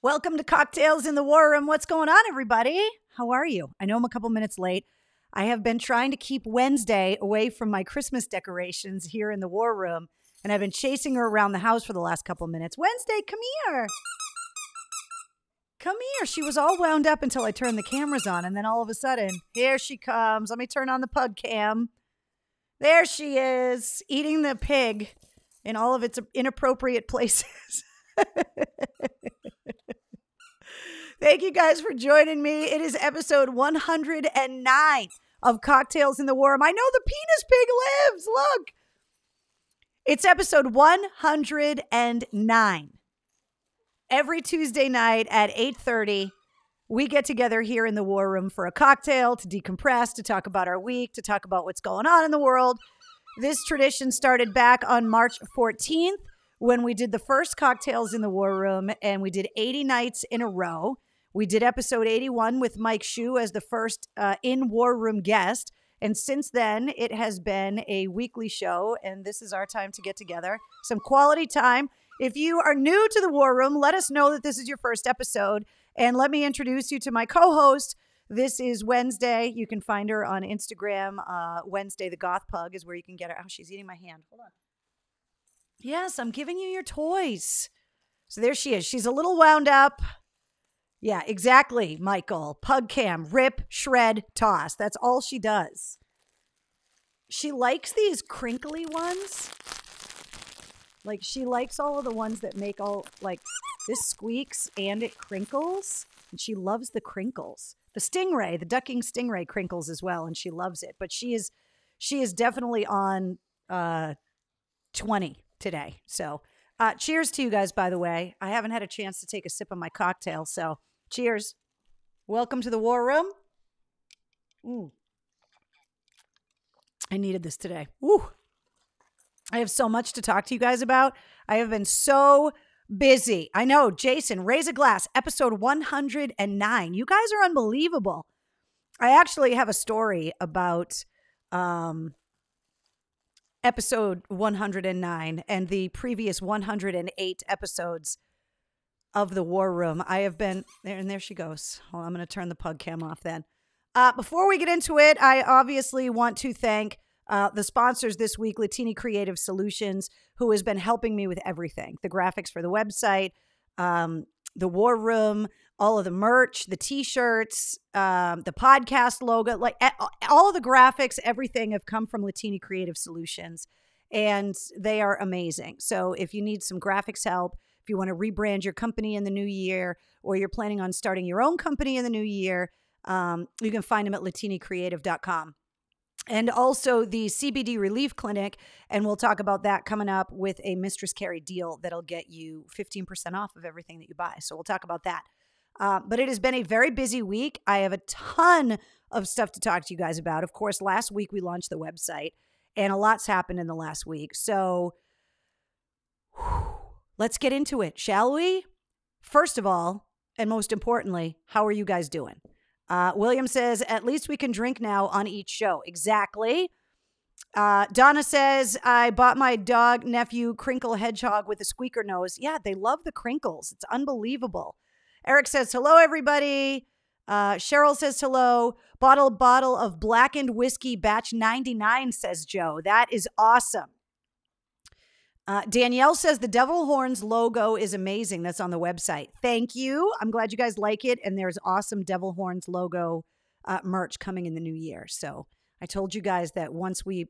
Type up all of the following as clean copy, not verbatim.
Welcome to Cocktails in the War Room. What's going on, everybody? How are you? I know I'm a couple minutes late. I have been trying to keep Wednesday away from my Christmas decorations here in the War Room, and I've been chasing her around the house for the last couple minutes. Wednesday, come here. Come here. She was all wound up until I turned the cameras on, and then all of a sudden, here she comes. Let me turn on the pug cam. There she is, eating the pig in all of its inappropriate places. Thank you guys for joining me. It is episode 109 of Cocktails in the War Room. I know the penis pig lives. Look. It's episode 109. Every Tuesday night at 8:30, we get together here in the War Room for a cocktail to decompress, to talk about our week, to talk about what's going on in the world. This tradition started back on March 14th when we did the first Cocktails in the War Room, and we did 80 nights in a row. We did episode 81 with Mike Shue as the first in War Room guest. And since then, it has been a weekly show, and this is our time to get together. Some quality time. If you are new to the War Room, let us know that this is your first episode. And let me introduce you to my co-host. This is Wednesday. You can find her on Instagram. Wednesday, the Goth Pug is where you can get her. Oh, she's eating my hand. Hold on. Yes, I'm giving you your toys. So there she is. She's a little wound up. Yeah, exactly, Michael. Pug cam, rip, shred, toss. That's all she does. She likes these crinkly ones. Like, she likes all of the ones that make all, like, this squeaks and it crinkles. And she loves the crinkles. The stingray, the ducking stingray crinkles as well, and she loves it. But she is definitely on 20 today. So cheers to you guys, by the way. I haven't had a chance to take a sip of my cocktail, so cheers. Welcome to the War Room. I needed this today. Woo. I have so much to talk to you guys about. I have been so busy. I know, Jason, raise a glass, episode 109. You guys are unbelievable. I actually have a story about episode 109 and the previous 108 episodes of the War Room. I have been there, and there she goes. Well, I'm going to turn the pug cam off then. Before we get into it, I obviously want to thank the sponsors this week, Latini Creative Solutions, who has been helping me with everything. The graphics for the website, the War Room, all of the merch, the t-shirts, the podcast logo, like all of the graphics, everything have come from Latini Creative Solutions, and they are amazing. So if you need some graphics help, if you want to rebrand your company in the new year, or you're planning on starting your own company in the new year, you can find them at latinicreative.com. And also the CBD Relief Clinic, and we'll talk about that coming up with a Mistress Carrie deal that'll get you 15% off of everything that you buy. So we'll talk about that. But it has been a very busy week. I have a ton of stuff to talk to you guys about. Of course, last week we launched the website, and a lot's happened in the last week. So let's get into it, shall we? First of all, and most importantly, how are you guys doing? William says, at least we can drink now on each show. Exactly. Donna says, I bought my dog nephew Crinkle Hedgehog with a squeaker nose. Yeah, they love the crinkles. It's unbelievable. Eric says, hello, everybody. Cheryl says, hello. Bottle of blackened whiskey batch 99, says Joe. That is awesome. Danielle says the Devil Horns logo is amazing. That's on the website. Thank you. I'm glad you guys like it. And there's awesome Devil Horns logo merch coming in the new year. So I told you guys that once we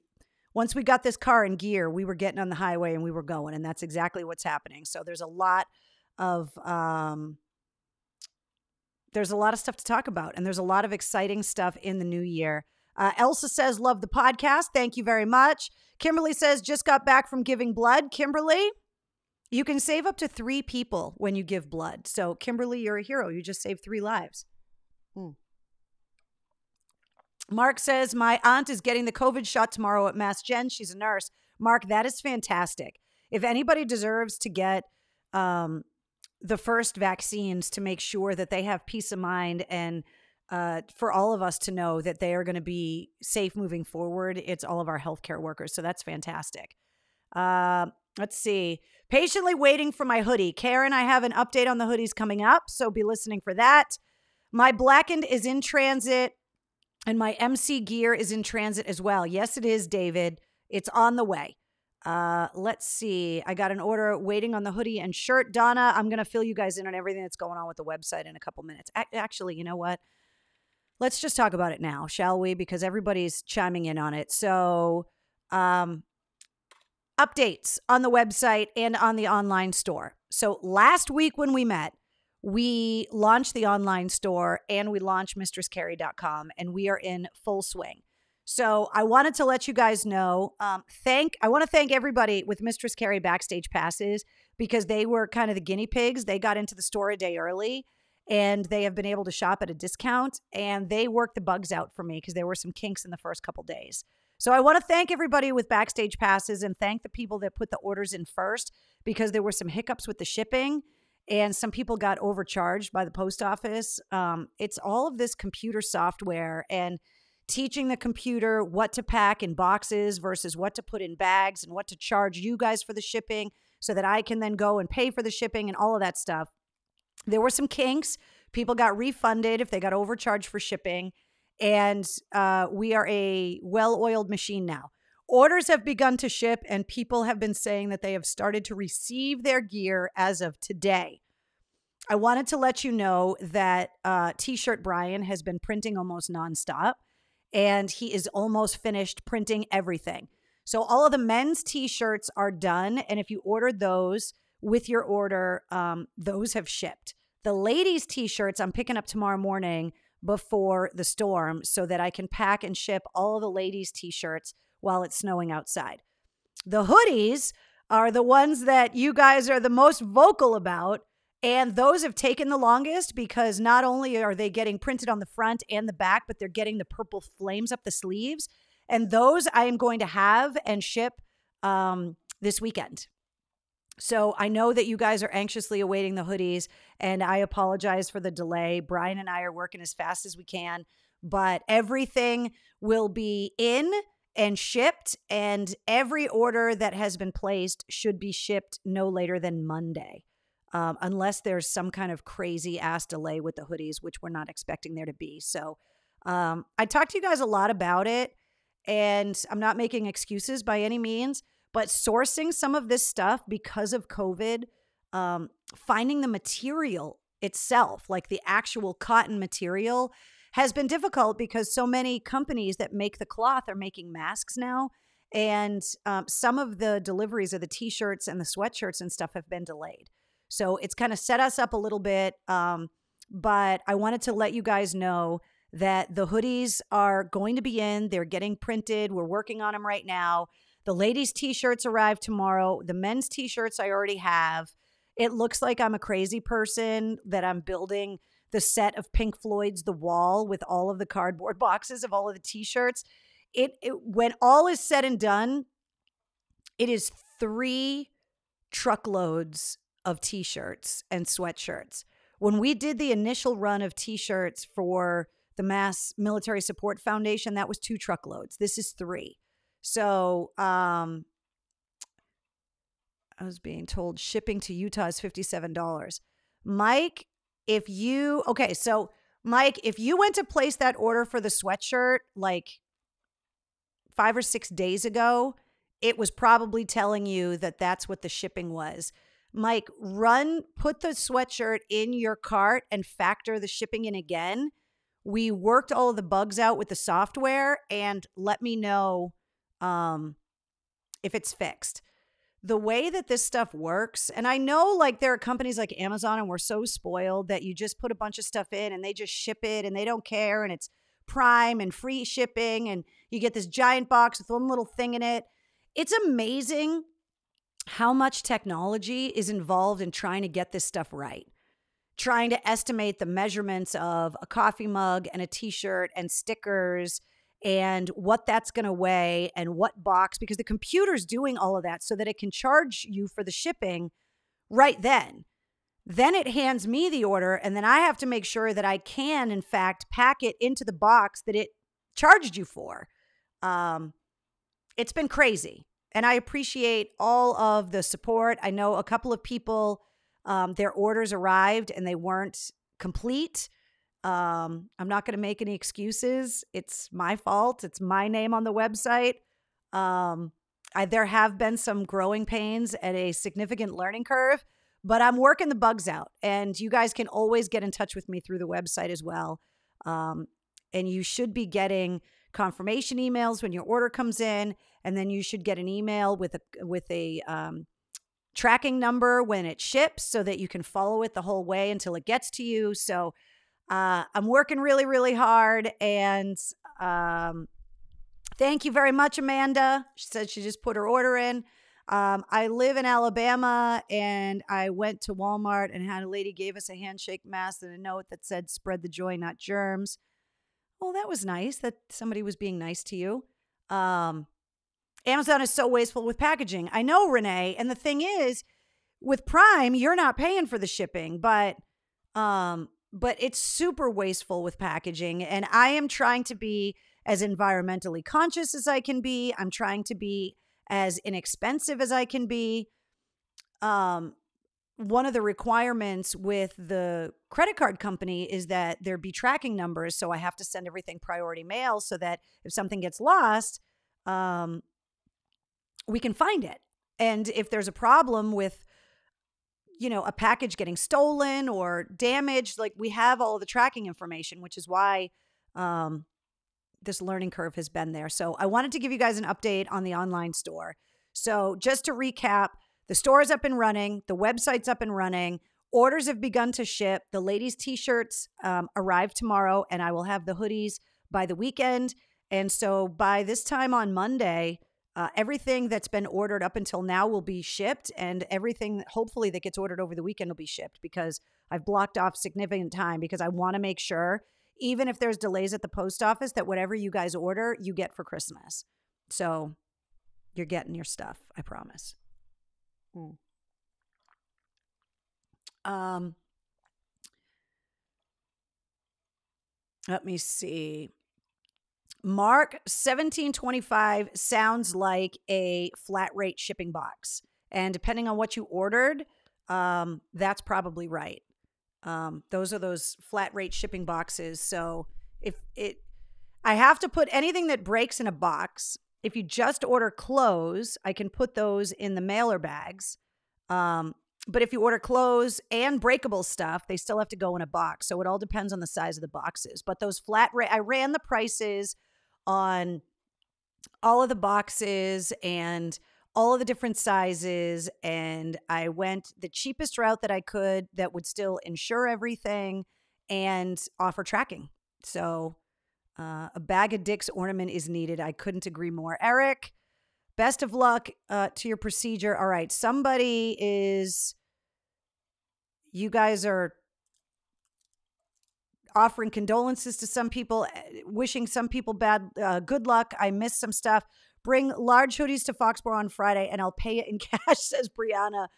got this car in gear, we were getting on the highway and we were going. And that's exactly what's happening. So there's a lot of stuff to talk about. And there's a lot of exciting stuff in the new year. Elsa says, love the podcast. Thank you very much. Kimberly says, just got back from giving blood. Kimberly, you can save up to 3 people when you give blood. So Kimberly, you're a hero. You just saved 3 lives. Mark says, my aunt is getting the COVID shot tomorrow at Mass Gen. She's a nurse. Mark, that is fantastic. If anybody deserves to get the first vaccines to make sure that they have peace of mind and for all of us to know that they are going to be safe moving forward, it's all of our healthcare workers. So that's fantastic. Let's see. Patiently waiting for my hoodie. Karen, I have an update on the hoodies coming up, so be listening for that. My Blackened is in transit, and my MC gear is in transit as well. Yes, it is, David. It's on the way. Let's see. I got an order waiting on the hoodie and shirt. Donna, I'm going to fill you guys in on everything that's going on with the website in a couple minutes. Actually, you know what? Let's just talk about it now, shall we? Because everybody's chiming in on it. So, updates on the website and on the online store. So last week when we met, we launched the online store and we launched mistresscarrie.com, and we are in full swing. So I wanted to let you guys know, I want to thank everybody with Mistress Carrie Backstage Passes, because they were kind of the guinea pigs. They got into the store a day early, and they have been able to shop at a discount, and they worked the bugs out for me because there were some kinks in the first couple days. So I want to thank everybody with Backstage Passes and thank the people that put the orders in first, because there were some hiccups with the shipping and some people got overcharged by the post office. It's all of this computer software and teaching the computer what to pack in boxes versus what to put in bags and what to charge you guys for the shipping so that I can then go and pay for the shipping and all of that stuff. There were some kinks. People got refunded if they got overcharged for shipping. And we are a well-oiled machine now. Orders have begun to ship, and people have been saying that they have started to receive their gear as of today. I wanted to let you know that T-shirt Brian has been printing almost nonstop, and he is almost finished printing everything. So all of the men's T-shirts are done, and if you ordered those with your order, those have shipped. The ladies' T-shirts I'm picking up tomorrow morning before the storm so that I can pack and ship all of the ladies' T-shirts while it's snowing outside. The hoodies are the ones that you guys are the most vocal about, and those have taken the longest because not only are they getting printed on the front and the back, but they're getting the purple flames up the sleeves. And those I am going to have and ship this weekend. So I know that you guys are anxiously awaiting the hoodies, and I apologize for the delay. Brian and I are working as fast as we can, but everything will be in and shipped, and every order that has been placed should be shipped no later than Monday, unless there's some kind of crazy ass delay with the hoodies, which we're not expecting there to be. So I talked to you guys a lot about it, and I'm not making excuses by any means. But sourcing some of this stuff because of COVID, finding the material itself, like the actual cotton material, has been difficult because so many companies that make the cloth are making masks now. And some of the deliveries of the T-shirts and the sweatshirts and stuff have been delayed. So it's kind of set us up a little bit. But I wanted to let you guys know that the hoodies are going to be in. They're getting printed. We're working on them right now. The ladies' T-shirts arrive tomorrow. The men's T-shirts I already have. It looks like I'm a crazy person that I'm building the set of Pink Floyd's The Wall with all of the cardboard boxes of all of the T-shirts. When all is said and done, it is 3 truckloads of T-shirts and sweatshirts. When we did the initial run of T-shirts for the Mass Military Support Foundation, that was 2 truckloads. This is 3. So I was being told shipping to Utah is $57. Mike, if you went to place that order for the sweatshirt like 5 or 6 days ago, it was probably telling you that that's what the shipping was. Mike, put the sweatshirt in your cart and factor the shipping in again. We worked all of the bugs out with the software, and let me know if it's fixed. The way that this stuff works, and I know like there are companies like Amazon, and we're so spoiled that you just put a bunch of stuff in and they just ship it and they don't care, and it's Prime and free shipping, and you get this giant box with one little thing in it. It's amazing how much technology is involved in trying to get this stuff right. Trying to estimate the measurements of a coffee mug and a T-shirt and stickers and what that's going to weigh and what box, because the computer's doing all of that so that it can charge you for the shipping right then. Then it hands me the order, and then I have to make sure that I can, in fact, pack it into the box that it charged you for. It's been crazy. And I appreciate all of the support. I know a couple of people, their orders arrived and they weren't complete. I'm not going to make any excuses. It's my fault. It's my name on the website. There have been some growing pains and a significant learning curve, but I'm working the bugs out. And you guys can always get in touch with me through the website as well. And you should be getting confirmation emails when your order comes in, and then you should get an email with a tracking number when it ships so that you can follow it the whole way until it gets to you. So I'm working really, really hard, and thank you very much, Amanda. She said she just put her order in. I live in Alabama, and I went to Walmart and had a lady gave us a handshake mask and a note that said, "Spread the joy, not germs." Oh, that was nice that somebody was being nice to you. Amazon is so wasteful with packaging. I know, Renee. And the thing is, with Prime, you're not paying for the shipping, but it's super wasteful with packaging. And I am trying to be as environmentally conscious as I can be. I'm trying to be as inexpensive as I can be. One of the requirements with the credit card company is that there be tracking numbers. So I have to send everything priority mail so that if something gets lost, we can find it. And if there's a problem with, a package getting stolen or damaged, like, we have all the tracking information, which is why this learning curve has been there. So I wanted to give you guys an update on the online store. So just to recap, the store is up and running. The website's up and running. Orders have begun to ship. The ladies' t-shirts arrive tomorrow, and I will have the hoodies by the weekend. And so by this time on Monday, everything that's been ordered up until now will be shipped, and everything hopefully that gets ordered over the weekend will be shipped, because I've blocked off significant time, because I want to make sure, even if there's delays at the post office, that whatever you guys order, you get for Christmas. So you're getting your stuff, I promise. Let me see. Mark 1725 sounds like a flat rate shipping box. And depending on what you ordered, that's probably right. Those are those flat rate shipping boxes. So I have to put anything that breaks in a box. If you just order clothes, I can put those in the mailer bags. But if you order clothes and breakable stuff, they still have to go in a box. So it all depends on the size of the boxes. But those flat rate, I ran the prices on all of the boxes and all of the different sizes. And I went the cheapest route that I could that would still insure everything and offer tracking. So a bag of Dick's ornament is needed. I couldn't agree more. Eric, best of luck to your procedure. All right. You guys are offering condolences to some people, wishing some people good luck. I missed some stuff. Bring large hoodies to Foxborough on Friday and I'll pay it in cash, says Brianna.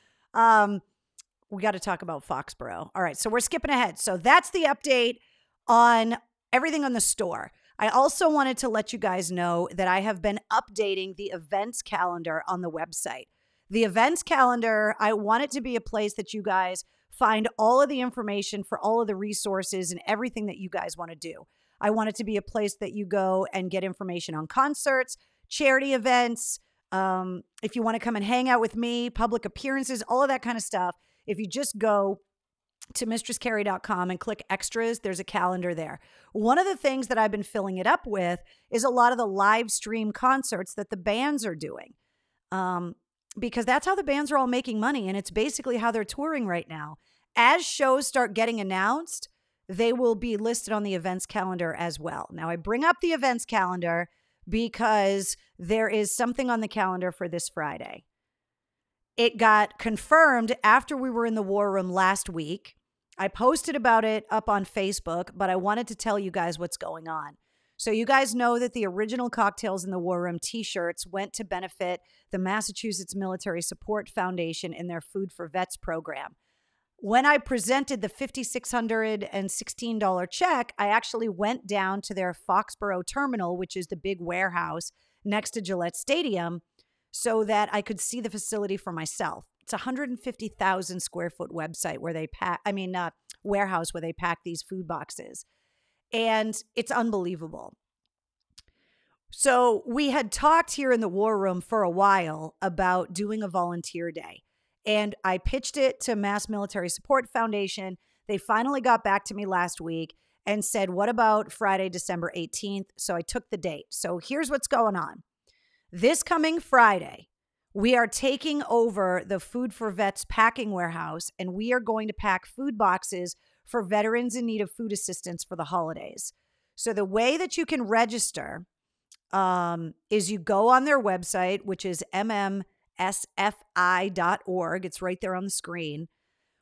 We got to talk about Foxborough. All right. So we're skipping ahead. So that's the update on everything on the store. I also wanted to let you guys know that I have been updating the events calendar on the website. The events calendar, I want it to be a place that you guys find all of the information for all of the resources and everything that you guys want to do. I want it to be a place that you go and get information on concerts, charity events. If you want to come and hang out with me, public appearances, all of that kind of stuff. If you just go to mistresscarrie.com and click extras, there's a calendar there. One of the things that I've been filling it up with is a lot of the live stream concerts that the bands are doing. Because that's how the bands are all making money. And it's basically how they're touring right now. As shows start getting announced, they will be listed on the events calendar as well. Now, I bring up the events calendar because there is something on the calendar for this Friday. It got confirmed after we were in the war room last week. I posted about it up on Facebook, but I wanted to tell you guys what's going on. So you guys know that the original Cocktails in the War Room t-shirts went to benefit the Massachusetts Military Support Foundation in their Food for Vets program. When I presented the $5,616 check, I actually went down to their Foxborough terminal, which is the big warehouse next to Gillette Stadium, so that I could see the facility for myself. It's a 150,000 square foot website where they warehouse where they pack these food boxes. And it's unbelievable. So we had talked here in the War Room for a while about doing a volunteer day. And I pitched it to Mass Military Support Foundation. They finally got back to me last week and said, what about Friday, December 18th? So I took the date. So here's what's going on. This coming Friday, we are taking over the Food for Vets packing warehouse, and we are going to pack food boxes for veterans in need of food assistance for the holidays. So the way that you can register is you go on their website, which is mmsfi.org. It's right there on the screen.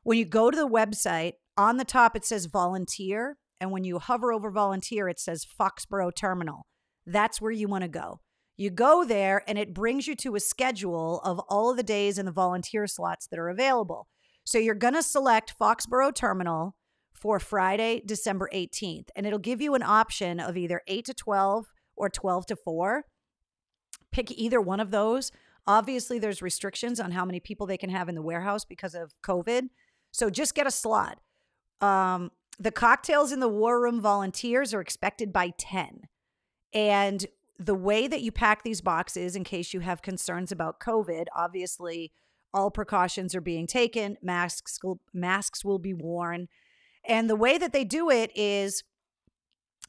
When you go to the website, on the top, it says volunteer. And when you hover over volunteer, it says Foxborough Terminal. That's where you want to go. You go there and it brings you to a schedule of all of the days and the volunteer slots that are available. So you're going to select Foxborough Terminal for Friday, December 18th. And it'll give you an option of either 8 to 12 or 12 to 4. Pick either one of those. Obviously, there's restrictions on how many people they can have in the warehouse because of COVID. So just get a slot. The cocktails in the War Room volunteers are expected by 10. And the way that you pack these boxes, in case you have concerns about COVID, obviously all precautions are being taken. Masks will be worn. And the way that they do it is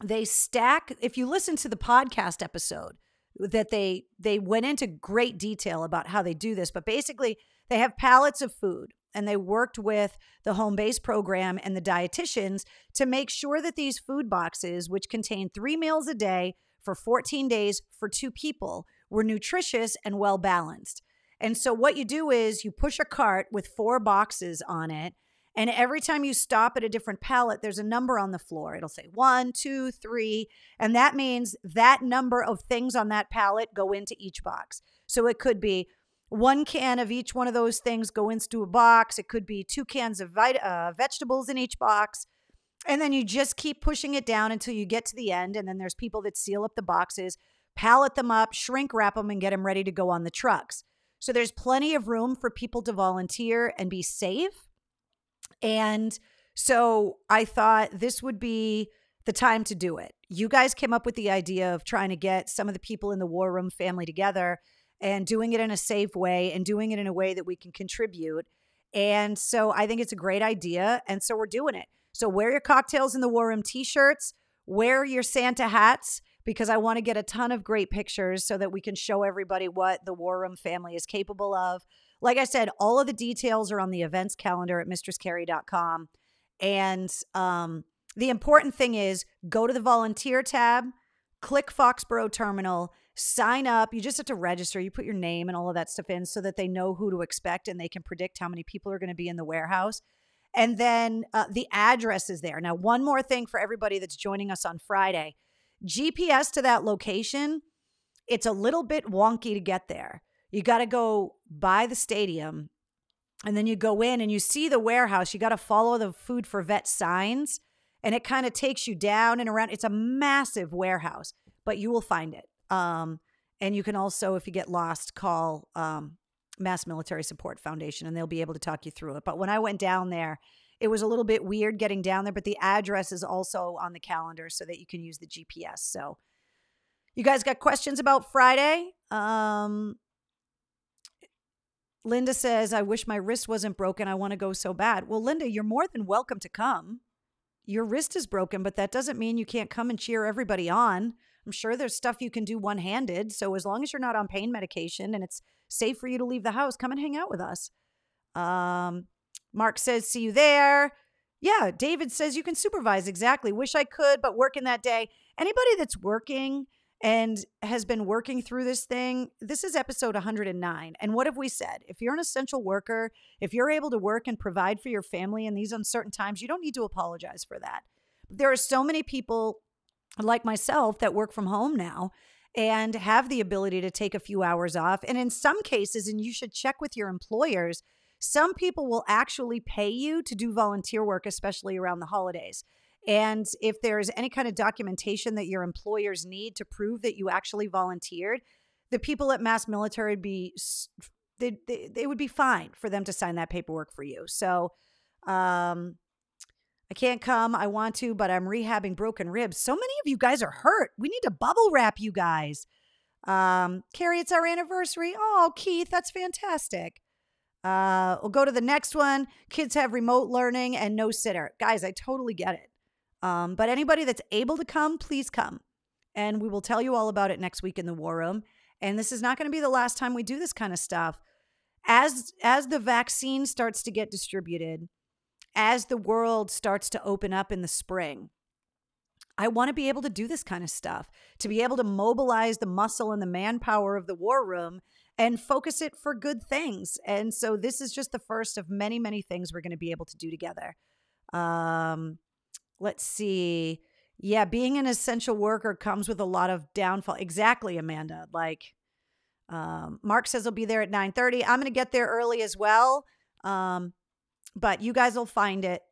they stack, if you listen to the podcast episode, that they went into great detail about how they do this, but basically they have pallets of food and they worked with the home base program and the dietitians to make sure that these food boxes, which contain 3 meals a day for 14 days for 2 people, were nutritious and well balanced. And so what you do is you push a cart with 4 boxes on it. And every time you stop at a different pallet, there's a number on the floor. It'll say 1, 2, 3. And that means that number of things on that pallet go into each box. So it could be 1 can of each one of those things go into a box. It could be 2 cans of vegetables in each box. And then you just keep pushing it down until you get to the end. And then there's people that seal up the boxes, pallet them up, shrink wrap them, and get them ready to go on the trucks. So there's plenty of room for people to volunteer and be safe. And so I thought this would be the time to do it. You guys came up with the idea of trying to get some of the people in the War Room family together and doing it in a safe way and doing it in a way that we can contribute. And so I think it's a great idea. And so we're doing it. So wear your cocktails in the War Room t-shirts, wear your Santa hats, because I want to get a ton of great pictures so that we can show everybody what the War Room family is capable of. Like I said, all of the details are on the events calendar at mistresscarrie.com. And the important thing is go to the volunteer tab, click Foxborough Terminal, sign up. You just have to register. You put your name and all of that stuff in so that they know who to expect and they can predict how many people are going to be in the warehouse. And then the address is there. Now, one more thing for everybody that's joining us on Friday. GPS to that location, it's a little bit wonky to get there. You got to go by the stadium and then you go in and you see the warehouse. You got to follow the Food for Vet signs and it kind of takes you down and around. It's a massive warehouse, but you will find it. And you can also, if you get lost, call Mass Military Support Foundation and they'll be able to talk you through it. But when I went down there, it was a little bit weird getting down there, but the address is also on the calendar so that you can use the GPS. So you guys got questions about Friday? Linda says, I wish my wrist wasn't broken. I want to go so bad. Well, Linda, you're more than welcome to come. Your wrist is broken, but that doesn't mean you can't come and cheer everybody on. I'm sure there's stuff you can do one-handed. So as long as you're not on pain medication and it's safe for you to leave the house, come and hang out with us. Mark says, see you there. Yeah, David says you can supervise. Exactly. Wish I could, but working that day. Anybody that's working and has been working through this thing, this is episode 109. And what have we said? If you're an essential worker, if you're able to work and provide for your family in these uncertain times, you don't need to apologize for that. There are so many people like myself that work from home now and have the ability to take a few hours off. And in some cases, and you should check with your employers, some people will actually pay you to do volunteer work, especially around the holidays. And if there's any kind of documentation that your employers need to prove that you actually volunteered, the people at Mass Military would be, they would be fine for them to sign that paperwork for you. So, I can't come. I want to, but I'm rehabbing broken ribs. So many of you guys are hurt. We need to bubble wrap you guys. Carrie, it's our anniversary. Oh, Keith, that's fantastic. We'll go to the next one. Kids have remote learning and no sitter. Guys, I totally get it. But anybody that's able to come, please come. And we will tell you all about it next week in the War Room. And this is not going to be the last time we do this kind of stuff. As the vaccine starts to get distributed, as the world starts to open up in the spring, I want to be able to do this kind of stuff, to be able to mobilize the muscle and the manpower of the War Room and focus it for good things. And so this is just the first of many, many things we're going to be able to do together. Let's see. Yeah, being an essential worker comes with a lot of downfall. Exactly, Amanda. Like, Mark says he'll be there at 9:30. I'm going to get there early as well. But you guys will find it.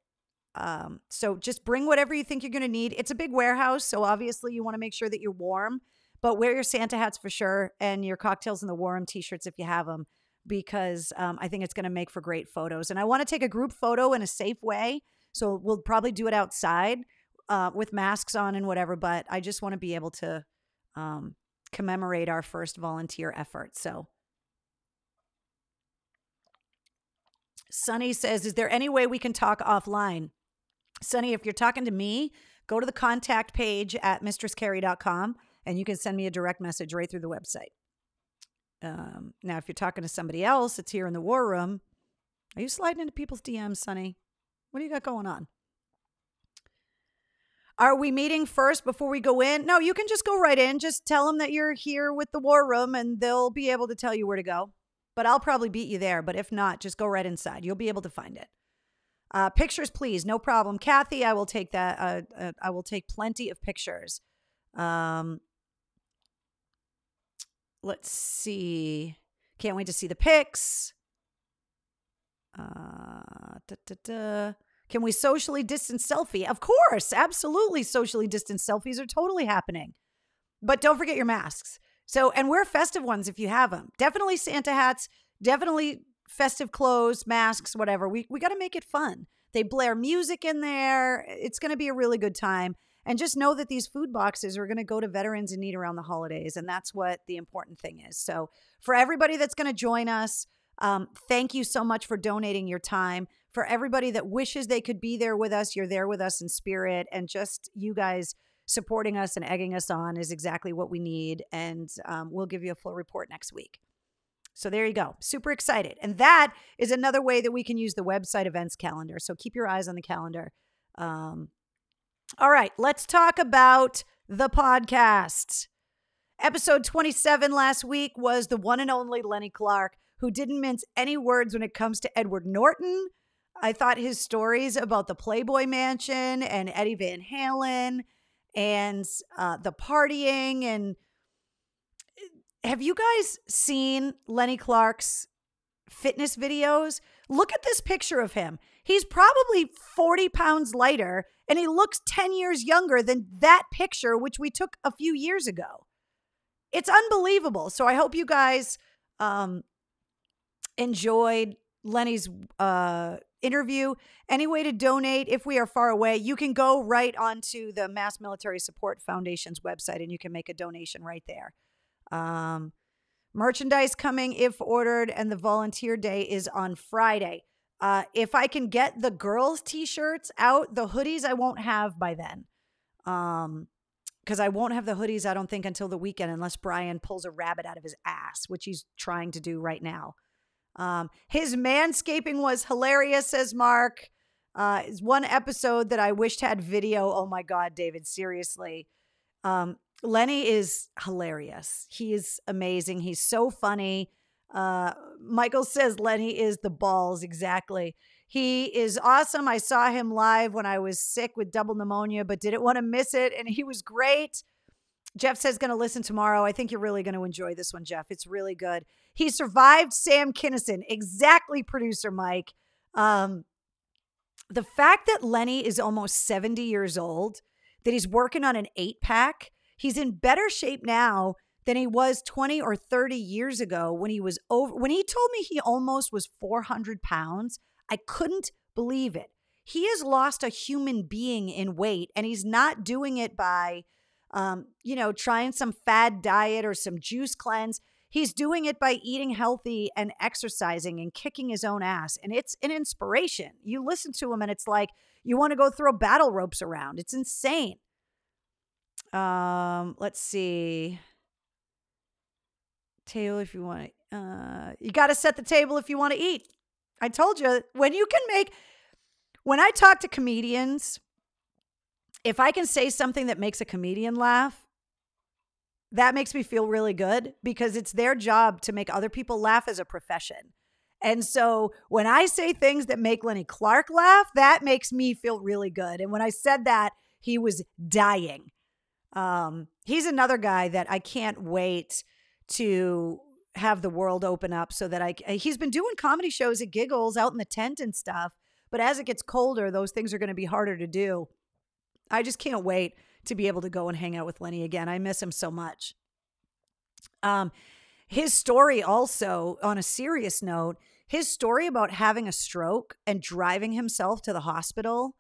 So just bring whatever you think you're going to need. It's a big warehouse, so obviously you want to make sure that you're warm. But wear your Santa hats for sure, and your cocktails in the War Room t-shirts if you have them, because I think it's going to make for great photos. And I want to take a group photo in a safe way, so we'll probably do it outside with masks on and whatever. But I just want to be able to commemorate our first volunteer effort. So. Sunny says, is there any way we can talk offline? Sunny, if you're talking to me, go to the contact page at mistresscarrie.com and you can send me a direct message right through the website. Now, if you're talking to somebody else, it's here in the War Room. Are you sliding into people's DMs, Sunny? What do you got going on? Are we meeting first before we go in? No, you can just go right in. Just tell them that you're here with the War Room and they'll be able to tell you where to go. But I'll probably beat you there. But if not, just go right inside. You'll be able to find it. Pictures, please. No problem. Kathy, I will take that. I will take plenty of pictures. Let's see. Can't wait to see the pics. Can we socially distance selfie? Of course. Absolutely. Socially distanced selfies are totally happening. But don't forget your masks. So, and wear festive ones if you have them. Definitely Santa hats, definitely festive clothes, masks, whatever. We got to make it fun. They blare music in there. It's going to be a really good time. And just know that these food boxes are going to go to veterans in need around the holidays. And that's what the important thing is. So for everybody that's going to join us, thank you so much for donating your time. For everybody that wishes they could be there with us, you're there with us in spirit. And just you guys supporting us and egging us on is exactly what we need. And we'll give you a full report next week. So there you go. Super excited. And that is another way that we can use the website events calendar. So keep your eyes on the calendar. All right, let's talk about the podcast. Episode 27 last week was the one and only Lenny Clark, who didn't mince any words when it comes to Edward Norton. I thought his stories about the Playboy Mansion and Eddie Van Halen and the partying. And have you guys seen Lenny Clark's fitness videos? Look at this picture of him. He's probably 40 pounds lighter and he looks 10 years younger than that picture, which we took a few years ago. It's unbelievable. So I hope you guys enjoyed Lenny's interview. Any way to donate if we are far away, you can go right onto the Mass Military Support Foundation's website and you can make a donation right there. Merchandise coming if ordered, and the volunteer day is on Friday. If I can get the girls' t-shirts out, the hoodies I won't have by then. Because I won't have the hoodies, I don't think, until the weekend, unless Brian pulls a rabbit out of his ass, which he's trying to do right now. His manscaping was hilarious, says Mark. It's one episode that I wished had video. Oh my God, David, seriously. Lenny is hilarious. He is amazing. He's so funny. Michael says Lenny is the balls. Exactly. He is awesome. I saw him live when I was sick with double pneumonia, but didn't want to miss it. And he was great. Jeff says going to listen tomorrow. I think you're really going to enjoy this one, Jeff. It's really good. He survived Sam Kinison. Exactly, producer Mike. The fact that Lenny is almost 70 years old, that he's working on an 8-pack, he's in better shape now than he was 20 or 30 years ago when he was over. When he told me he almost was 400 pounds, I couldn't believe it. He has lost a human being in weight, and he's not doing it by, trying some fad diet or some juice cleanse. He's doing it by eating healthy and exercising and kicking his own ass. And it's an inspiration. You listen to him and it's like you want to go throw battle ropes around. It's insane. Let's see. Table if you want to, you got to set the table if you want to eat. I told you, when I talk to comedians, if I can say something that makes a comedian laugh, that makes me feel really good, because it's their job to make other people laugh as a profession. And so when I say things that make Lenny Clark laugh, that makes me feel really good. And when I said that, he was dying. He's another guy that I can't wait to have the world open up so that he's been doing comedy shows at Giggles out in the tent and stuff. But as it gets colder, those things are going to be harder to do. I just can't wait to be able to go and hang out with Lenny again. I miss him so much. His story also, on a serious note, his story about having a stroke and driving himself to the hospital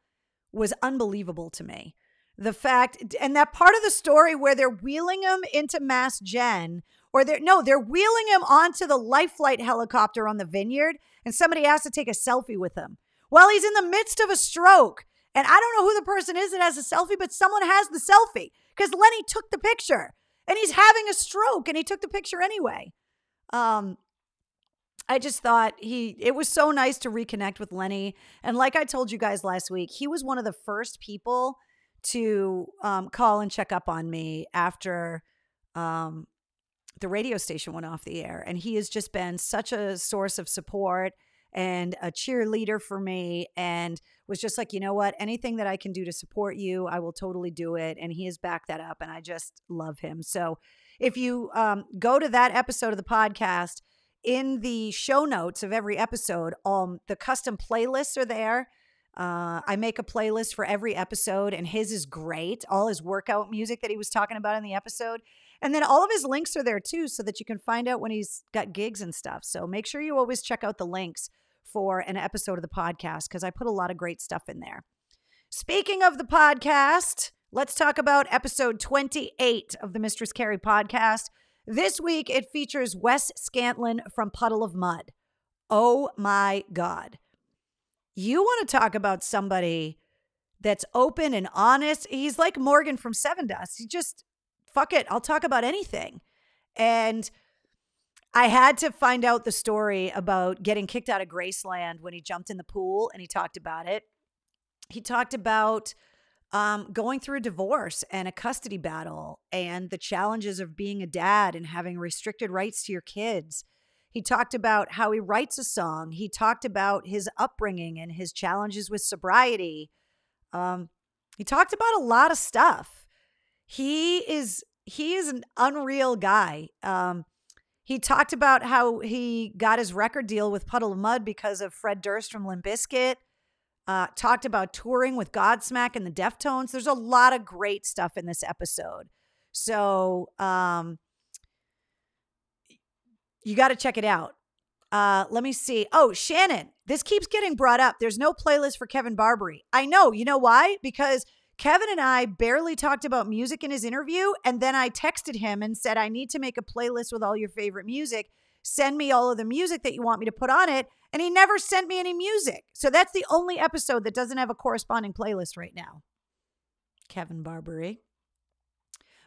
was unbelievable to me. The fact, and that part of the story where they're wheeling him into Mass Gen, they're wheeling him onto the life flight helicopter on the Vineyard, and somebody has to take a selfie with him while he's in the midst of a stroke. And I don't know who the person is that has a selfie, but someone has the selfie because Lenny took the picture and he's having a stroke and he took the picture anyway. I just thought it was so nice to reconnect with Lenny. And like I told you guys last week, he was one of the first people to call and check up on me after the radio station went off the air. And he has just been such a source of support and a cheerleader for me, and was just like, you know what, anything that I can do to support you, I will totally do it. And he has backed that up, and I just love him. So if you go to that episode of the podcast, in the show notes of every episode, the custom playlists are there. I make a playlist for every episode, and his is great. All his workout music that he was talking about in the episode. And then all of his links are there too, so that you can find out when he's got gigs and stuff. So make sure you always check out the links for an episode of the podcast, because I put a lot of great stuff in there. Speaking of the podcast, let's talk about episode 28 of the Mistress Carrie podcast. This week, it features Wes Scantlin from Puddle of Mud. Oh my God. You want to talk about somebody that's open and honest? He's like Morgan from Seven Dust. He just, fuck it, I'll talk about anything. And I had to find out the story about getting kicked out of Graceland when he jumped in the pool, and he talked about it. He talked about going through a divorce and a custody battle and the challenges of being a dad and having restricted rights to your kids. He talked about how he writes a song. He talked about his upbringing and his challenges with sobriety. He talked about a lot of stuff. He is an unreal guy. He talked about how he got his record deal with Puddle of Mud because of Fred Durst from Limp Bizkit. Talked about touring with Godsmack and the Deftones. There's a lot of great stuff in this episode. So you got to check it out. Let me see. Oh, Shannon, this keeps getting brought up. There's no playlist for Kevin Barbary. I know. You know why? Because Kevin and I barely talked about music in his interview, and then I texted him and said, I need to make a playlist with all your favorite music. Send me all of the music that you want me to put on it. And he never sent me any music. So that's the only episode that doesn't have a corresponding playlist right now. Kevin Barbary.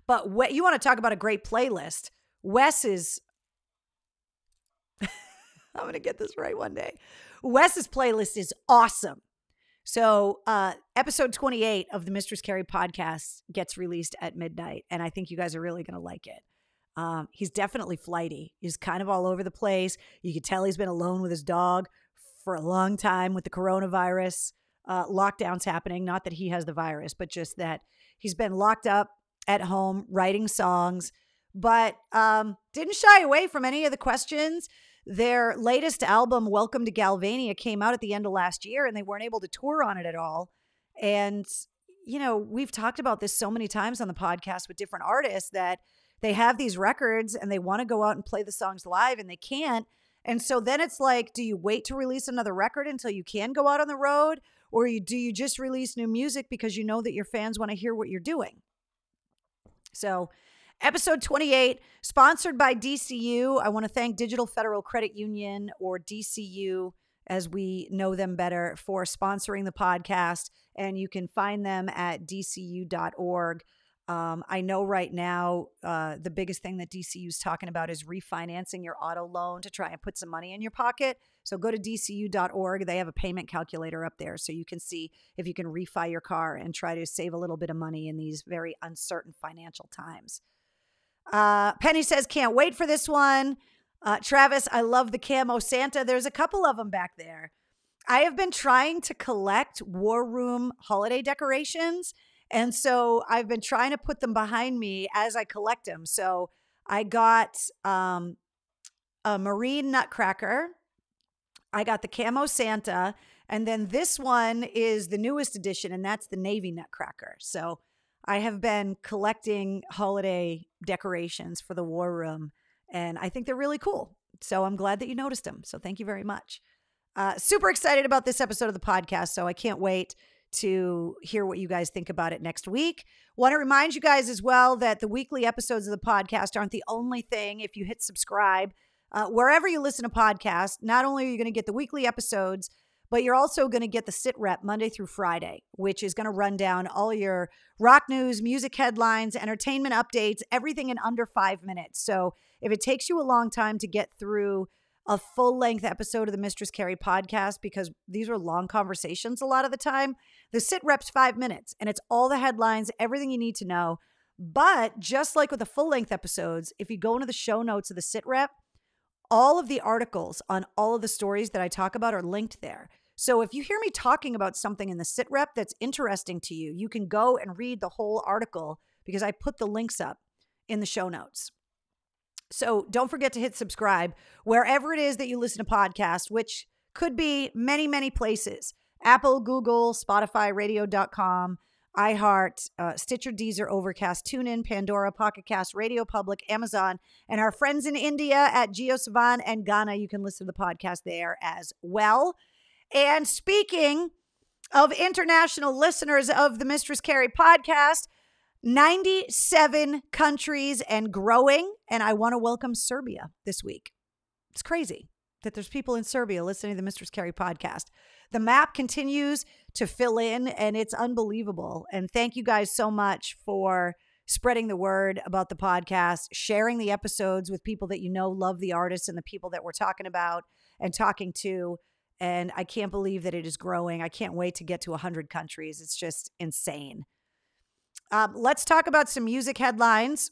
But you want to talk about a great playlist. Wes is... I'm going to get this right one day. Wes's playlist is awesome. So episode 28 of the Mistress Carrie podcast gets released at midnight, and I think you guys are really going to like it. He's definitely flighty. He's kind of all over the place. You can tell he's been alone with his dog for a long time with the coronavirus lockdowns happening. Not that he has the virus, but just that he's been locked up at home writing songs, but didn't shy away from any of the questions. Their latest album, Welcome to Galvania, came out at the end of last year, and they weren't able to tour on it at all. And, you know, we've talked about this so many times on the podcast with different artists that they have these records and they want to go out and play the songs live and they can't. And so then it's like, do you wait to release another record until you can go out on the road? Or do you just release new music because you know that your fans want to hear what you're doing? So episode 28, sponsored by DCU. I want to thank Digital Federal Credit Union, or DCU as we know them better, for sponsoring the podcast. And you can find them at dcu.org. I know right now the biggest thing that DCU is talking about is refinancing your auto loan to try and put some money in your pocket. So go to dcu.org. They have a payment calculator up there so you can see if you can refi your car and try to save a little bit of money in these very uncertain financial times. Penny says, can't wait for this one. Travis, I love the camo Santa. There's a couple of them back there. I have been trying to collect War Room holiday decorations. And so I've been trying to put them behind me as I collect them. So I got a Marine Nutcracker. I got the camo Santa. And then this one is the newest edition, and that's the Navy Nutcracker. So I have been collecting holiday decorations for the War Room, and I think they're really cool. So I'm glad that you noticed them. So thank you very much. Super excited about this episode of the podcast. So I can't wait to hear what you guys think about it next week. Want to remind you guys as well that the weekly episodes of the podcast aren't the only thing. If you hit subscribe, wherever you listen to podcasts, not only are you going to get the weekly episodes, but you're also going to get the Sit Rep Monday through Friday, which is going to run down all your rock news, music headlines, entertainment updates, everything in under 5 minutes. So if it takes you a long time to get through a full-length episode of the Mistress Carrie podcast, because these are long conversations a lot of the time, the Sit Rep's 5 minutes, and it's all the headlines, everything you need to know. But just like with the full-length episodes, if you go into the show notes of the Sit Rep, all of the articles on all of the stories that I talk about are linked there. So if you hear me talking about something in the Sit Rep that's interesting to you, you can go and read the whole article because I put the links up in the show notes. So don't forget to hit subscribe wherever it is that you listen to podcasts, which could be many, many places. Apple, Google, Spotify, radio.com, iHeart, Stitcher, Deezer, Overcast, TuneIn, Pandora, Pocket Cast, Radio Public, Amazon, and our friends in India at JioSaavn and Ghana. You can listen to the podcast there as well. And speaking of international listeners of the Mistress Carrie podcast, 97 countries and growing. And I want to welcome Serbia this week. It's crazy that there's people in Serbia listening to the Mistress Carrie podcast. The map continues to fill in, and it's unbelievable. And thank you guys so much for spreading the word about the podcast, sharing the episodes with people that you know love the artists and the people that we're talking about and talking to. And I can't believe that it is growing. I can't wait to get to 100 countries. It's just insane. Let's talk about some music headlines.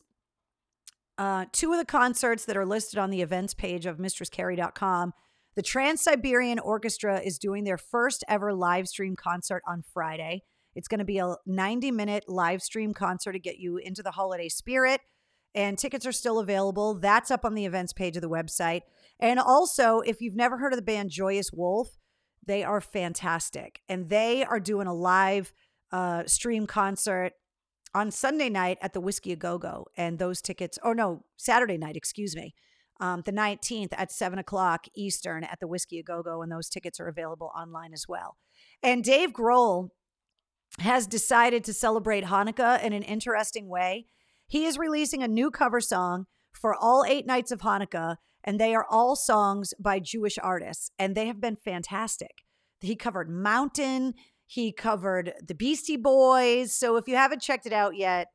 Two of the concerts that are listed on the events page of mistresscarrie.com. The Trans-Siberian Orchestra is doing their first ever live stream concert on Friday. It's going to be a 90-minute live stream concert to get you into the holiday spirit. And tickets are still available. That's up on the events page of the website. And also, if you've never heard of the band Joyous Wolf, they are fantastic. And they are doing a live stream concert on Sunday night at the Whiskey A Go-Go. And those tickets, Saturday night, excuse me, the 19th at 7 o'clock Eastern at the Whiskey A Go-Go. And those tickets are available online as well. And Dave Grohl has decided to celebrate Hanukkah in an interesting way. He is releasing a new cover song for all 8 nights of Hanukkah, and they are all songs by Jewish artists, and they have been fantastic. He covered Mountain. He covered the Beastie Boys. So if you haven't checked it out yet,